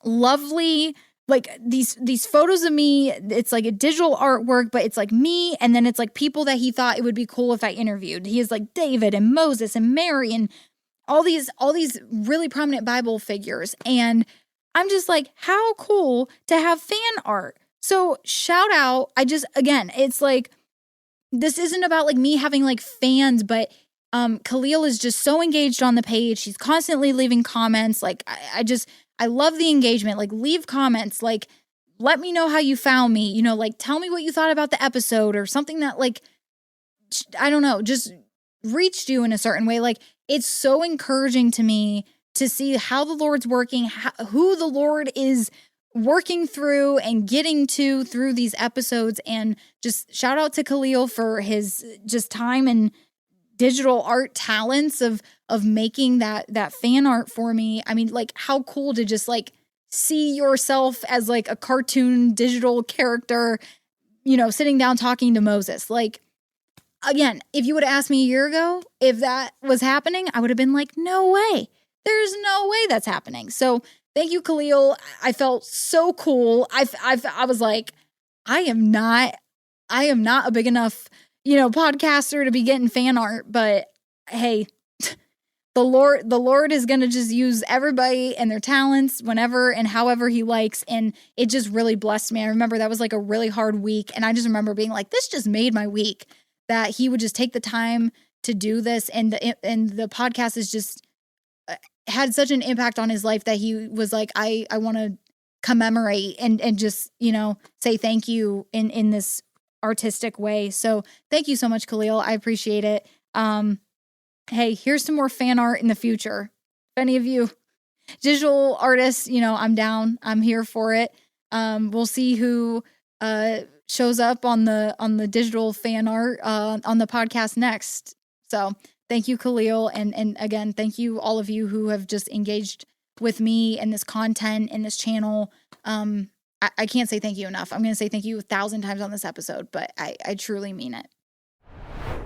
lovely, like these photos of me, it's like a digital artwork, but it's like me. And then it's like people that he thought it would be cool if I interviewed. He is like David and Moses and Mary and all these really prominent Bible figures. And I'm just like, how cool to have fan art. So shout out. Again, it's like, this isn't about like me having like fans, but Khalil is just so engaged on the page. He's constantly leaving comments. Like I love the engagement. Like leave comments. Like let me know how you found me. You know, like tell me what you thought about the episode or something that like, I don't know, just reached you in a certain way. Like, it's so encouraging to me to see how the Lord's working, who the Lord is working through and getting to through these episodes. And just shout out to Khalil for his just time and digital art talents of making that fan art for me. I mean, like, how cool to just like see yourself as like a cartoon digital character, you know, sitting down talking to Moses. Like, again, if you would have asked me a year ago if that was happening, I would have been like, no way. There's no way that's happening. So thank you, Khalil. I felt so cool. I was like, I am not a big enough, you know, podcaster to be getting fan art, but hey, the Lord is going to just use everybody and their talents whenever and however he likes. And it just really blessed me. I remember that was like a really hard week. And I just remember being like, this just made my week, that he would just take the time to do this. And the podcast is just had such an impact on his life that he was like, I want to commemorate and just, you know, say thank you in this artistic way. So thank you so much, Khalil. I appreciate it. Hey, here's some more fan art in the future. If any of you digital artists, you know, I'm down. I'm here for it. We'll see who shows up on the digital fan art on the podcast next. So thank you, Khalil. And again, thank you all of you who have just engaged with me and this content and this channel. I can't say thank you enough. I'm going to say thank you 1,000 times on this episode, but I truly mean it.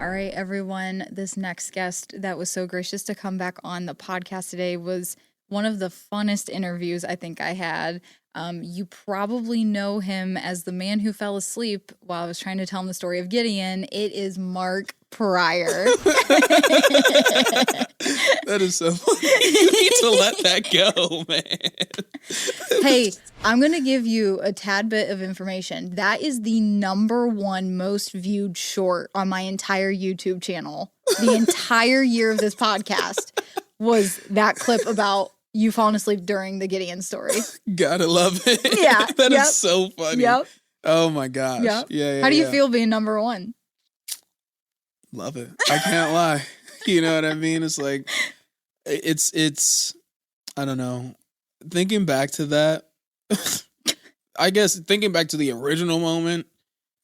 All right, everyone. This next guest that was so gracious to come back on the podcast today was one of the funnest interviews I think I had. You probably know him as the man who fell asleep while I was trying to tell him the story of Gideon. It is Mark Pryor. That is so funny. You need to let that go, man. Hey, I'm going to give you a tad bit of information. That is the #1 most viewed short on my entire YouTube channel. The entire year of this podcast was that clip about you falling asleep during the Gideon story. Gotta love it. Yeah. That is so funny. Yep. Oh my gosh. Yep. Yeah. How do you feel being #1? Love it. I can't lie. You know what I mean? It's like, it's, I don't know. Thinking back to that, I guess thinking back to the original moment,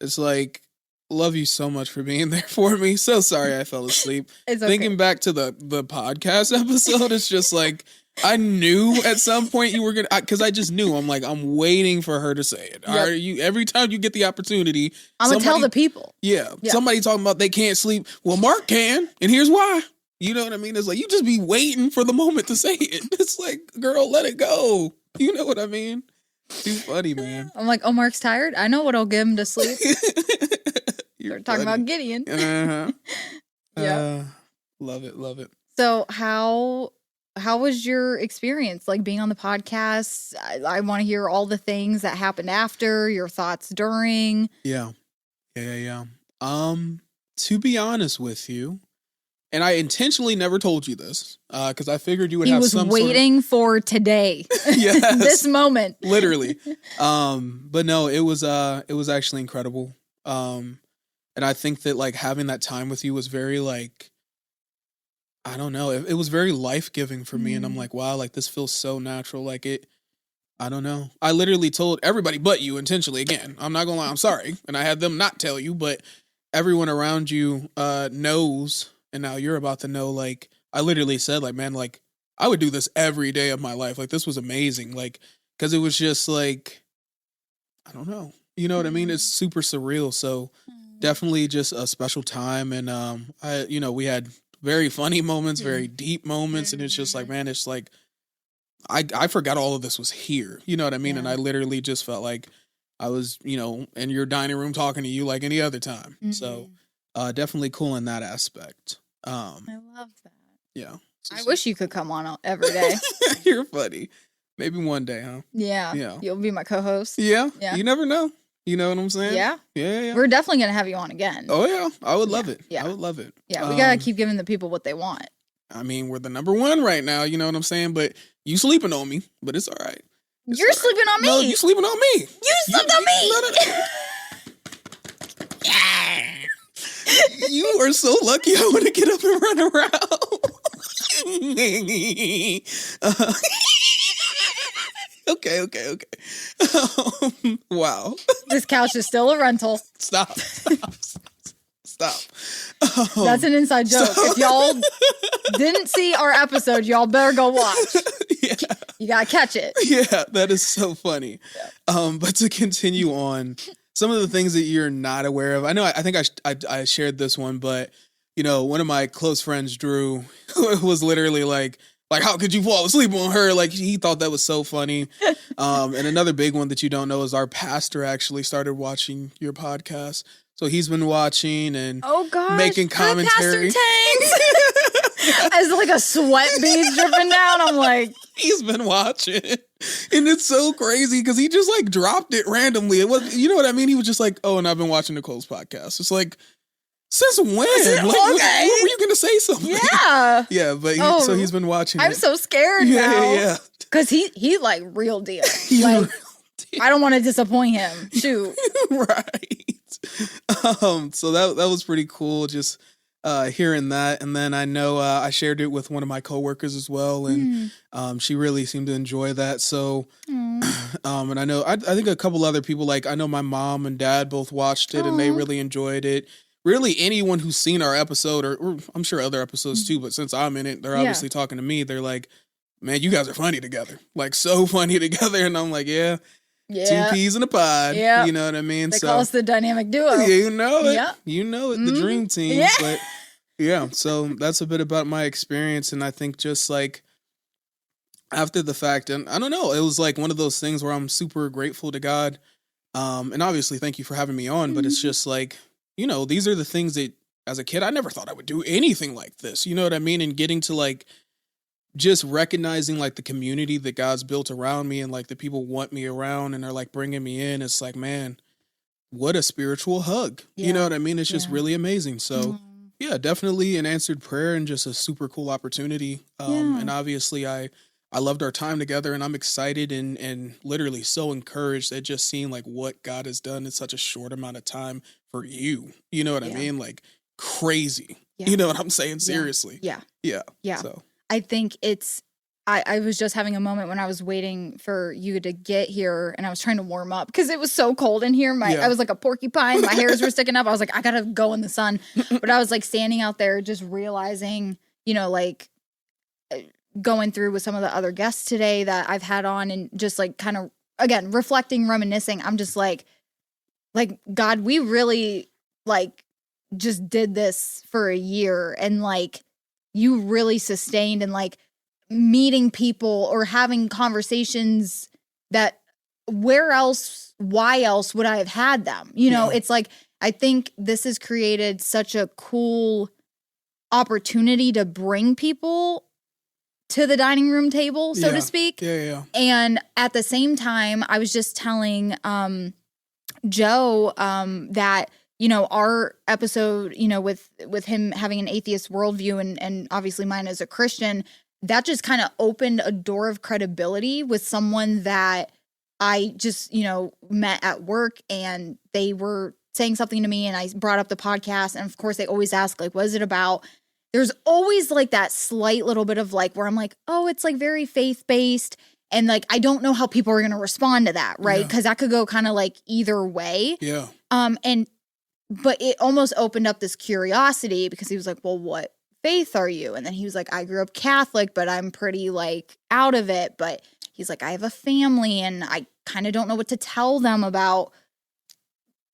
it's like, love you so much for being there for me. So sorry I fell asleep. It's okay. Thinking back to the podcast episode, it's just like, I knew at some point you were going to, because I just knew. I'm like, I'm waiting for her to say it. Yep. Are you, every time you get the opportunity, I'm going to tell the people. Yeah. Somebody talking about they can't sleep. Well, Mark can, and here's why. You know what I mean? It's like, you just be waiting for the moment to say it. It's like, girl, let it go. You know what I mean? Too funny, man. I'm like, oh, Mark's tired? I know what'll get him to sleep. You're talking about Gideon. Uh-huh. Yeah. Love it. Love it. So how was your experience, like, being on the podcast? I want to hear all the things that happened after, your thoughts during. Yeah. To be honest with you, and I intentionally never told you this, because I figured you would have some sort of... He was waiting for today. Yes. This moment. Literally. But no, it was actually incredible. And I think that, like, having that time with you was very, like, I don't know. It was very life-giving for me. And I'm like, wow, like, this feels so natural. Like, I don't know. I literally told everybody but you intentionally. Again, I'm not gonna lie, I'm sorry. And I had them not tell you, but everyone around you knows. And now you're about to know, like, I literally said, like, man, like, I would do this every day of my life. Like, this was amazing. Like, because it was just like, I don't know. You know what I mean? It's super surreal. So definitely just a special time. And, we had very funny moments, very deep moments. And it's just like, man, it's like, I forgot all of this was here. You know what I mean? Yeah. And I literally just felt like I was, in your dining room talking to you like any other time. Mm-hmm. So definitely cool in that aspect. I love that. Yeah. I wish you could come on every day. You're funny. Maybe one day, huh? Yeah. You'll be my co-host. Yeah. You never know. You know what I'm saying? Yeah. Yeah. We're definitely going to have you on again. Oh, yeah. I would love it. Yeah. I would love it. Yeah. We got to keep giving the people what they want. I mean, we're the #1 right now. You know what I'm saying? But you sleeping on me, but it's all right. You're sleeping on me. No, you sleeping on me. You slept on me. You are so lucky I want to get up and run around. Okay. Wow. This couch is still a rental. Stop. That's an inside joke. If y'all didn't see our episode, y'all better go watch. Yeah. You gotta catch it. Yeah, that is so funny. But to continue on, some of the things that you're not aware of. I think I shared this one, but one of my close friends, Drew, was literally like, how could you fall asleep on her? Like, he thought that was so funny. And another big one that you don't know is our pastor actually started watching your podcast. So he's been watching and making commentary. As like a sweat beads dripping down, I'm like, he's been watching, and it's so crazy because he just like dropped it randomly. It was, you know what I mean? He was just like, "Oh, and I've been watching Nicole's podcast." It's like, since when? Like, what were you gonna say something? Yeah, yeah. But so he's been watching. I'm so scared now. Yeah. Because he like real deal. Like, I don't want to disappoint him. Shoot. Right. So that was pretty cool. Just hearing that, and then I know I shared it with one of my coworkers as well, and she really seemed to enjoy that. So, and I know I think a couple other people, like I know my mom and dad both watched it, and they really enjoyed it. Really, anyone who's seen our episode, or I'm sure other episodes too, but since I'm in it, they're obviously talking to me. They're like, "Man, you guys are funny together, like so funny together," and I'm like, "Yeah." Two peas in a pod. Yeah. You know what I mean? They call us the dynamic duo. You know it. Yeah. You know it. The dream team. Yeah. But yeah, so that's a bit about my experience. And I think just like after the fact, and I don't know, it was like one of those things where I'm super grateful to God. And obviously thank you for having me on, but it's just like, these are the things that as a kid, I never thought I would do anything like this. You know what I mean? And getting to like, just recognizing like the community that God's built around me and like the people want me around and are like bringing me in. It's like, man, what a spiritual hug. You know what I mean? It's just really amazing. So yeah, definitely an answered prayer and just a super cool opportunity. And obviously I loved our time together, and I'm excited and literally so encouraged at just seeing like what God has done in such a short amount of time for you. You know what I mean? Like crazy. You know what I'm saying? Seriously. Yeah. So I think I was just having a moment when I was waiting for you to get here, and I was trying to warm up because it was so cold in here. I was like a porcupine. My hairs were sticking up. I was like, I gotta go in the sun. But I was like standing out there just realizing, like going through with some of the other guests today that I've had on, and just like kind of, again, reflecting, reminiscing. I'm just like, God, we really like just did this for a year, and like, you really sustained, and like meeting people or having conversations that why else would I have had them? It's like, I think this has created such a cool opportunity to bring people to the dining room table, so to speak. Yeah. And at the same time, I was just telling Joe that our episode, with him having an atheist worldview and obviously mine as a Christian, that just kind of opened a door of credibility with someone that I just, met at work, and they were saying something to me, and I brought up the podcast. And of course they always ask, like, what is it about? There's always like that slight little bit of like, where I'm like, oh, it's like very faith-based. And like, I don't know how people are going to respond to that. Right. Cause that could go kind of like either way. Yeah. But it almost opened up this curiosity, because he was like, well, what faith are you? And then he was like, I grew up Catholic, but I'm pretty like out of it. But he's like, I have a family, and I kind of don't know what to tell them about,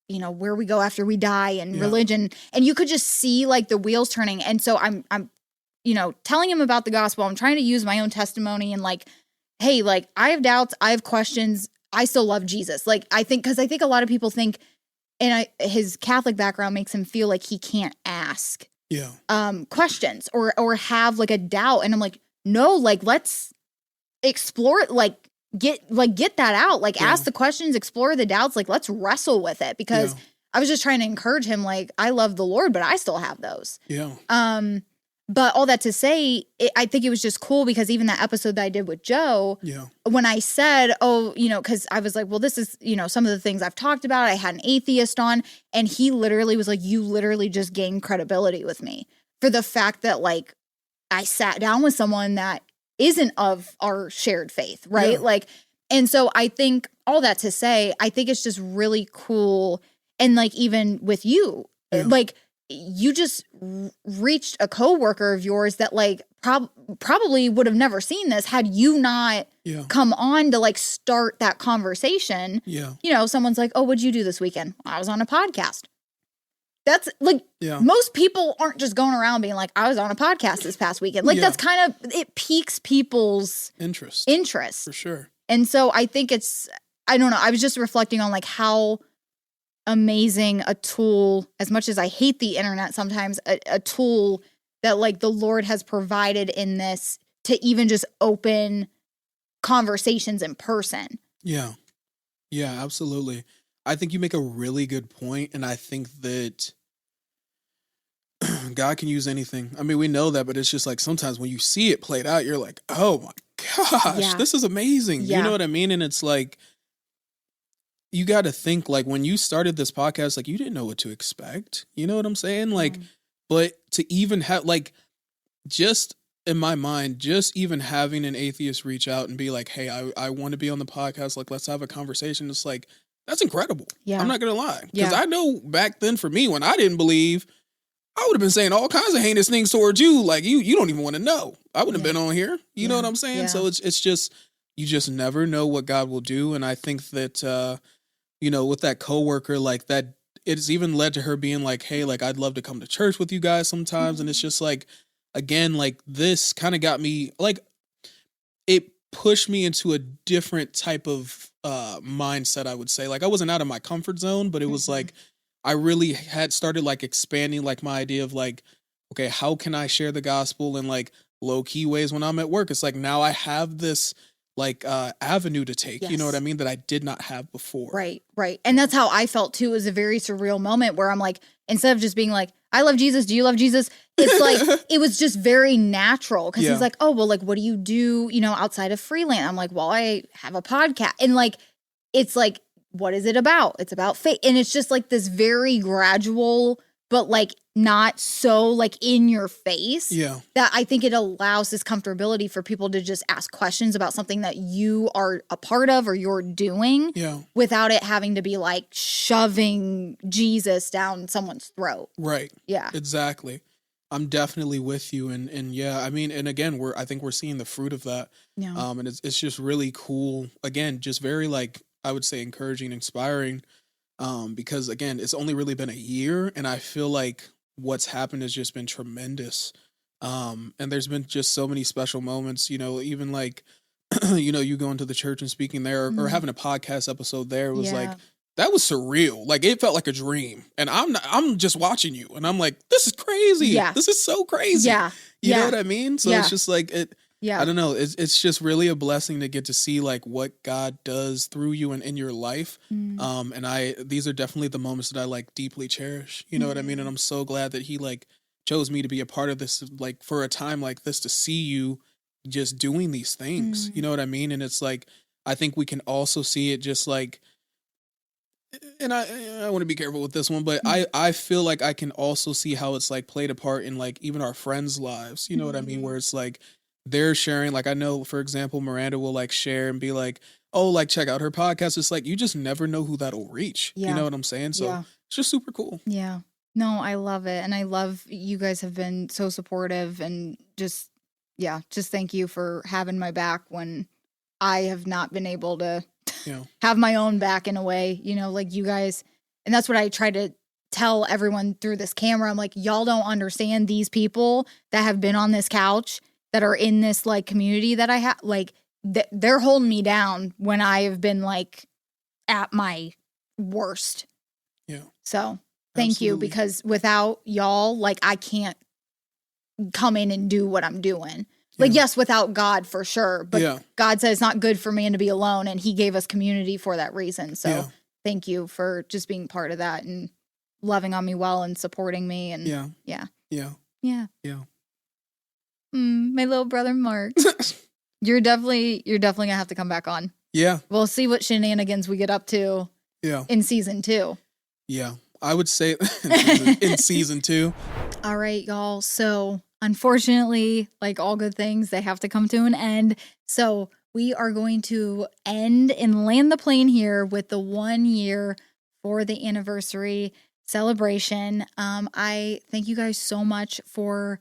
where we go after we die and religion. And you could just see like the wheels turning. And so I'm telling him about the gospel. I'm trying to use my own testimony and like, hey, like I have doubts, I have questions, I still love Jesus. Like I think a lot of people think, and his Catholic background makes him feel like he can't ask questions or have like a doubt. And I'm like, no, like let's explore it, like get that out, like ask the questions, explore the doubts, like let's wrestle with it, because I was just trying to encourage him, like I love the Lord, but I still have those. But all that to say, I think it was just cool because even that episode that I did with Joe, when I said, because I was like, well, this is, some of the things I've talked about. I had an atheist on, and he literally was like, you literally just gained credibility with me for the fact that, like, I sat down with someone that isn't of our shared faith, right? Yeah. Like, and so I think all that to say, I think it's just really cool. And like, even with you, like, you just reached a coworker of yours that like probably would have never seen this had you not come on to like start that conversation. Yeah. Someone's like, oh, what'd you do this weekend? I was on a podcast. That's like, most people aren't just going around being like, I was on a podcast this past weekend. Like that's kind of, it piques people's interest. For sure. And so I think I don't know. I was just reflecting on like how amazing a tool, as much as I hate the internet sometimes, a tool that like the Lord has provided in this to even just open conversations in person. Yeah, absolutely. I think you make a really good point, and I think that God can use anything. I mean, we know that, but it's just like sometimes when you see it played out, you're like, oh my gosh, this is amazing. You know what I mean? And it's like, you got to think like when you started this podcast, like you didn't know what to expect. You know what I'm saying? Like, but to even have like, just in my mind, just even having an atheist reach out and be like, hey, I want to be on the podcast. Like, let's have a conversation. It's like, that's incredible. Yeah. I'm not going to lie. Because I know back then for me, when I didn't believe, I would have been saying all kinds of heinous things towards you. Like you don't even want to know. I wouldn't have been on here. You know what I'm saying? So it's just, you just never know what God will do. And I think that, with that coworker, like that, it's even led to her being like, hey, like, I'd love to come to church with you guys sometimes. And it's just like, again, like this kind of got me, like, it pushed me into a different type of mindset, I would say. Like, I wasn't out of my comfort zone, but it was like, I really had started like expanding like my idea of like, okay, how can I share the gospel in like low key ways when I'm at work? It's like, now I have this like avenue to take, you know what I mean, that I did not have before. Right. And that's how I felt too. It was a very surreal moment where I'm like, instead of just being like, I love Jesus, do you love Jesus? It's like, it was just very natural because he's like, oh, well, like, what do you do, outside of freelance? I'm like, well, I have a podcast. And like, it's like, what is it about? It's about faith. And it's just like this very gradual, but like not so like in your face. Yeah. That I think it allows this comfortability for people to just ask questions about something that you are a part of or you're doing without it having to be like shoving Jesus down someone's throat. Right. Yeah. Exactly. I'm definitely with you. And yeah, I mean, and again, I think we're seeing the fruit of that. Yeah. And it's just really cool. Again, just very like, I would say encouraging, inspiring. Because again, it's only really been a year and I feel like what's happened has just been tremendous. And there's been just so many special moments, even like, you going to the church and speaking there or having a podcast episode there was like, that was surreal. Like it felt like a dream and I'm just watching you and I'm like, this is crazy. Yeah. This is so crazy. Yeah. You know what I mean? So it's just like I don't know. It's just really a blessing to get to see like what God does through you and in your life. And these are definitely the moments that I like deeply cherish. You know what I mean? And I'm so glad that he like chose me to be a part of this, like for a time like this, to see you just doing these things. You know what I mean? And it's like, I think we can also see it just like, and I want to be careful with this one, but I feel like I can also see how it's like played a part in like even our friends' lives. You know what I mean? Where it's like, they're sharing, like I know, for example, Miranda will like share and be like, oh, like check out her podcast. It's like, you just never know who that'll reach. Yeah. You know what I'm saying? So it's just super cool. Yeah. No, I love it. And I love you guys have been so supportive and just thank you for having my back when I have not been able to have my own back in a way, like you guys. And that's what I try to tell everyone through this camera. I'm like, y'all don't understand these people that have been on this couch that are in this like community that I have, like they're holding me down when I have been like at my worst. Yeah. So thank you, because without y'all, like I can't come in and do what I'm doing. Like, yes, without God for sure, but God said it's not good for man to be alone, and he gave us community for that reason. So thank you for just being part of that and loving on me well and supporting me. And yeah. My little brother Mark. You're definitely gonna have to come back on. Yeah. We'll see what shenanigans we get up to in season 2. Yeah. I would say in season 2. All right, y'all. So unfortunately, like all good things, they have to come to an end. So we are going to end and land the plane here with the 1 year for the anniversary celebration. I thank you guys so much for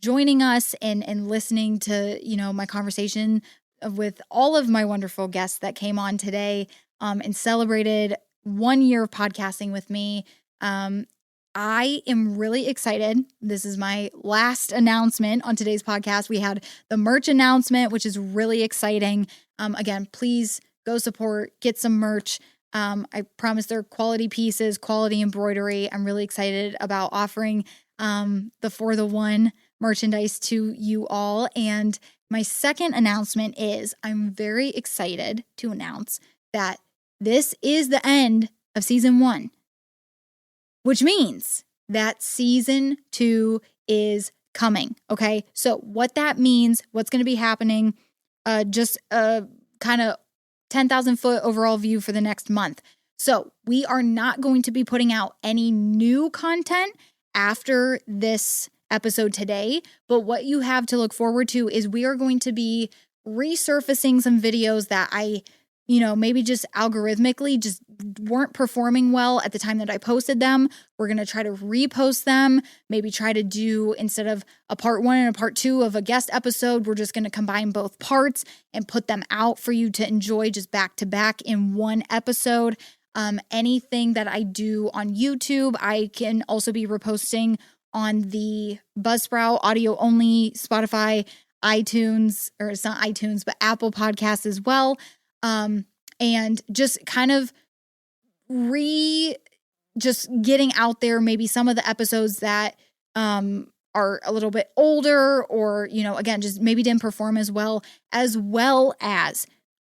joining us and listening to, my conversation with all of my wonderful guests that came on today and celebrated 1 year of podcasting with me. I am really excited. This is my last announcement on today's podcast. We had the merch announcement, which is really exciting. Again, please go support, get some merch. I promise they're quality pieces, quality embroidery. I'm really excited about offering the For the One merchandise to you all. And my second announcement is I'm very excited to announce that this is the end of season 1, which means that season 2 is coming. Okay. So what that means, what's going to be happening, just a kind of 10,000 foot overall view for the next month. So we are not going to be putting out any new content after this episode today, but what you have to look forward to is we are going to be resurfacing some videos that I, maybe just algorithmically just weren't performing well at the time that I posted them. We're going to try to repost them, maybe try to do, instead of a part 1 and a part 2 of a guest episode, we're just going to combine both parts and put them out for you to enjoy just back to back in one episode. Anything that I do on YouTube, I can also be reposting on the Buzzsprout audio only, Spotify, iTunes, or it's not iTunes, but Apple Podcasts as well. And just kind of just getting out there maybe some of the episodes that are a little bit older or, again, just maybe didn't perform as well as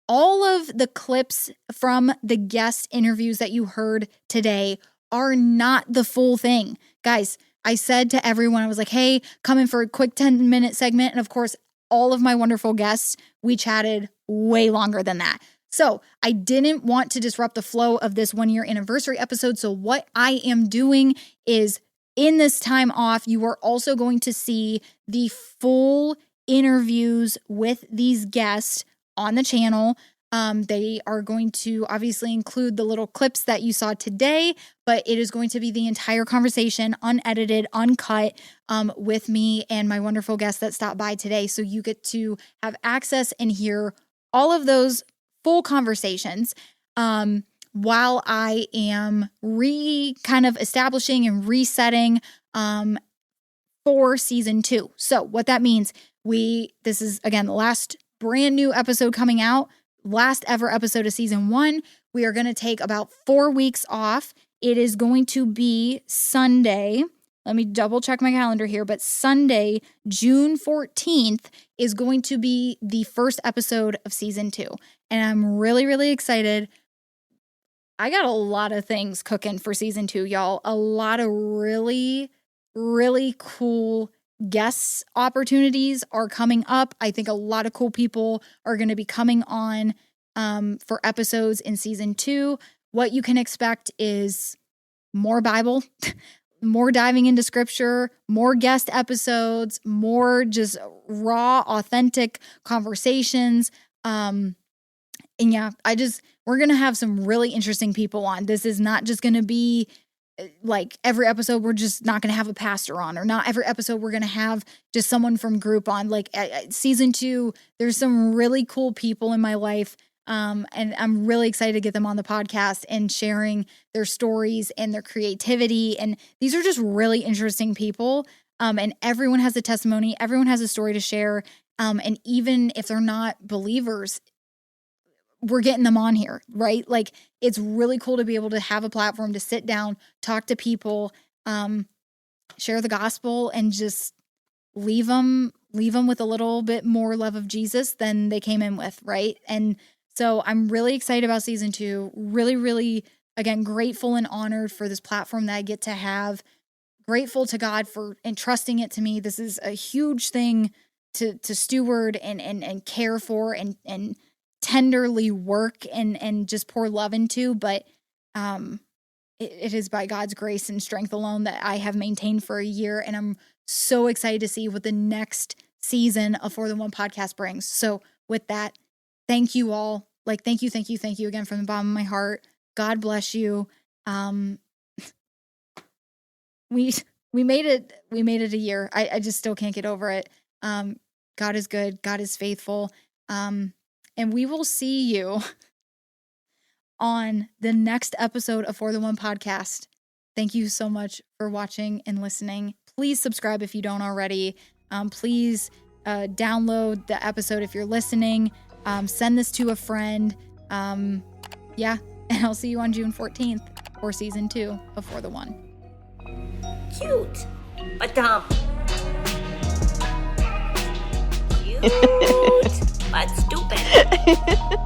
all of the clips from the guest interviews that you heard today are not the full thing. Guys, I said to everyone, I was like, hey, come in for a quick 10-minute segment. And of course, all of my wonderful guests, we chatted way longer than that. So I didn't want to disrupt the flow of this 1 year anniversary episode. So what I am doing is in this time off, you are also going to see the full interviews with these guests on the channel. They are going to obviously include the little clips that you saw today, but it is going to be the entire conversation, unedited, uncut, with me and my wonderful guests that stopped by today. So you get to have access and hear all of those full conversations while I am kind of establishing and resetting for season 2. So what that means, this is again the last brand new episode coming out. Last ever episode of season 1. We are going to take about 4 weeks off. It is going to be Sunday. Let me double check my calendar here, but Sunday, June 14th is going to be the first episode of season 2. And I'm really, really excited. I got a lot of things cooking for season 2, y'all. A lot of really, really cool guest opportunities are coming up. I think a lot of cool people are going to be coming on for episodes in season 2. What you can expect is more Bible, more diving into scripture, more guest episodes, more just raw, authentic conversations. And yeah, we're going to have some really interesting people on. This is not just going to be like every episode we're just not going to have a pastor on, or not every episode we're going to have just someone from group on. Like season 2, there's some really cool people in my life. And I'm really excited to get them on the podcast and sharing their stories and their creativity. And these are just really interesting people. And everyone has a testimony. Everyone has a story to share. And even if they're not believers, we're getting them on here, right? Like it's really cool to be able to have a platform to sit down, talk to people, share the gospel, and just leave them with a little bit more love of Jesus than they came in with, right? And so I'm really excited about season 2. Really, really, again, grateful and honored for this platform that I get to have. Grateful to God for entrusting it to me. This is a huge thing to steward and care for and tenderly work and just pour love into. But it is by God's grace and strength alone that I have maintained for a year. And I'm so excited to see what the next season of For the One podcast brings. So with that, thank you all. Like, thank you again from the bottom of my heart. God bless you. We made it a year. I just still can't get over it. God is good. God is faithful. And we will see you on the next episode of For the One podcast. Thank you so much for watching and listening. Please subscribe if you don't already. Please download the episode if you're listening. Send this to a friend. Yeah, and I'll see you on June 14th for season 2 of For the One. Cute, but dumb. Cute, but stupid.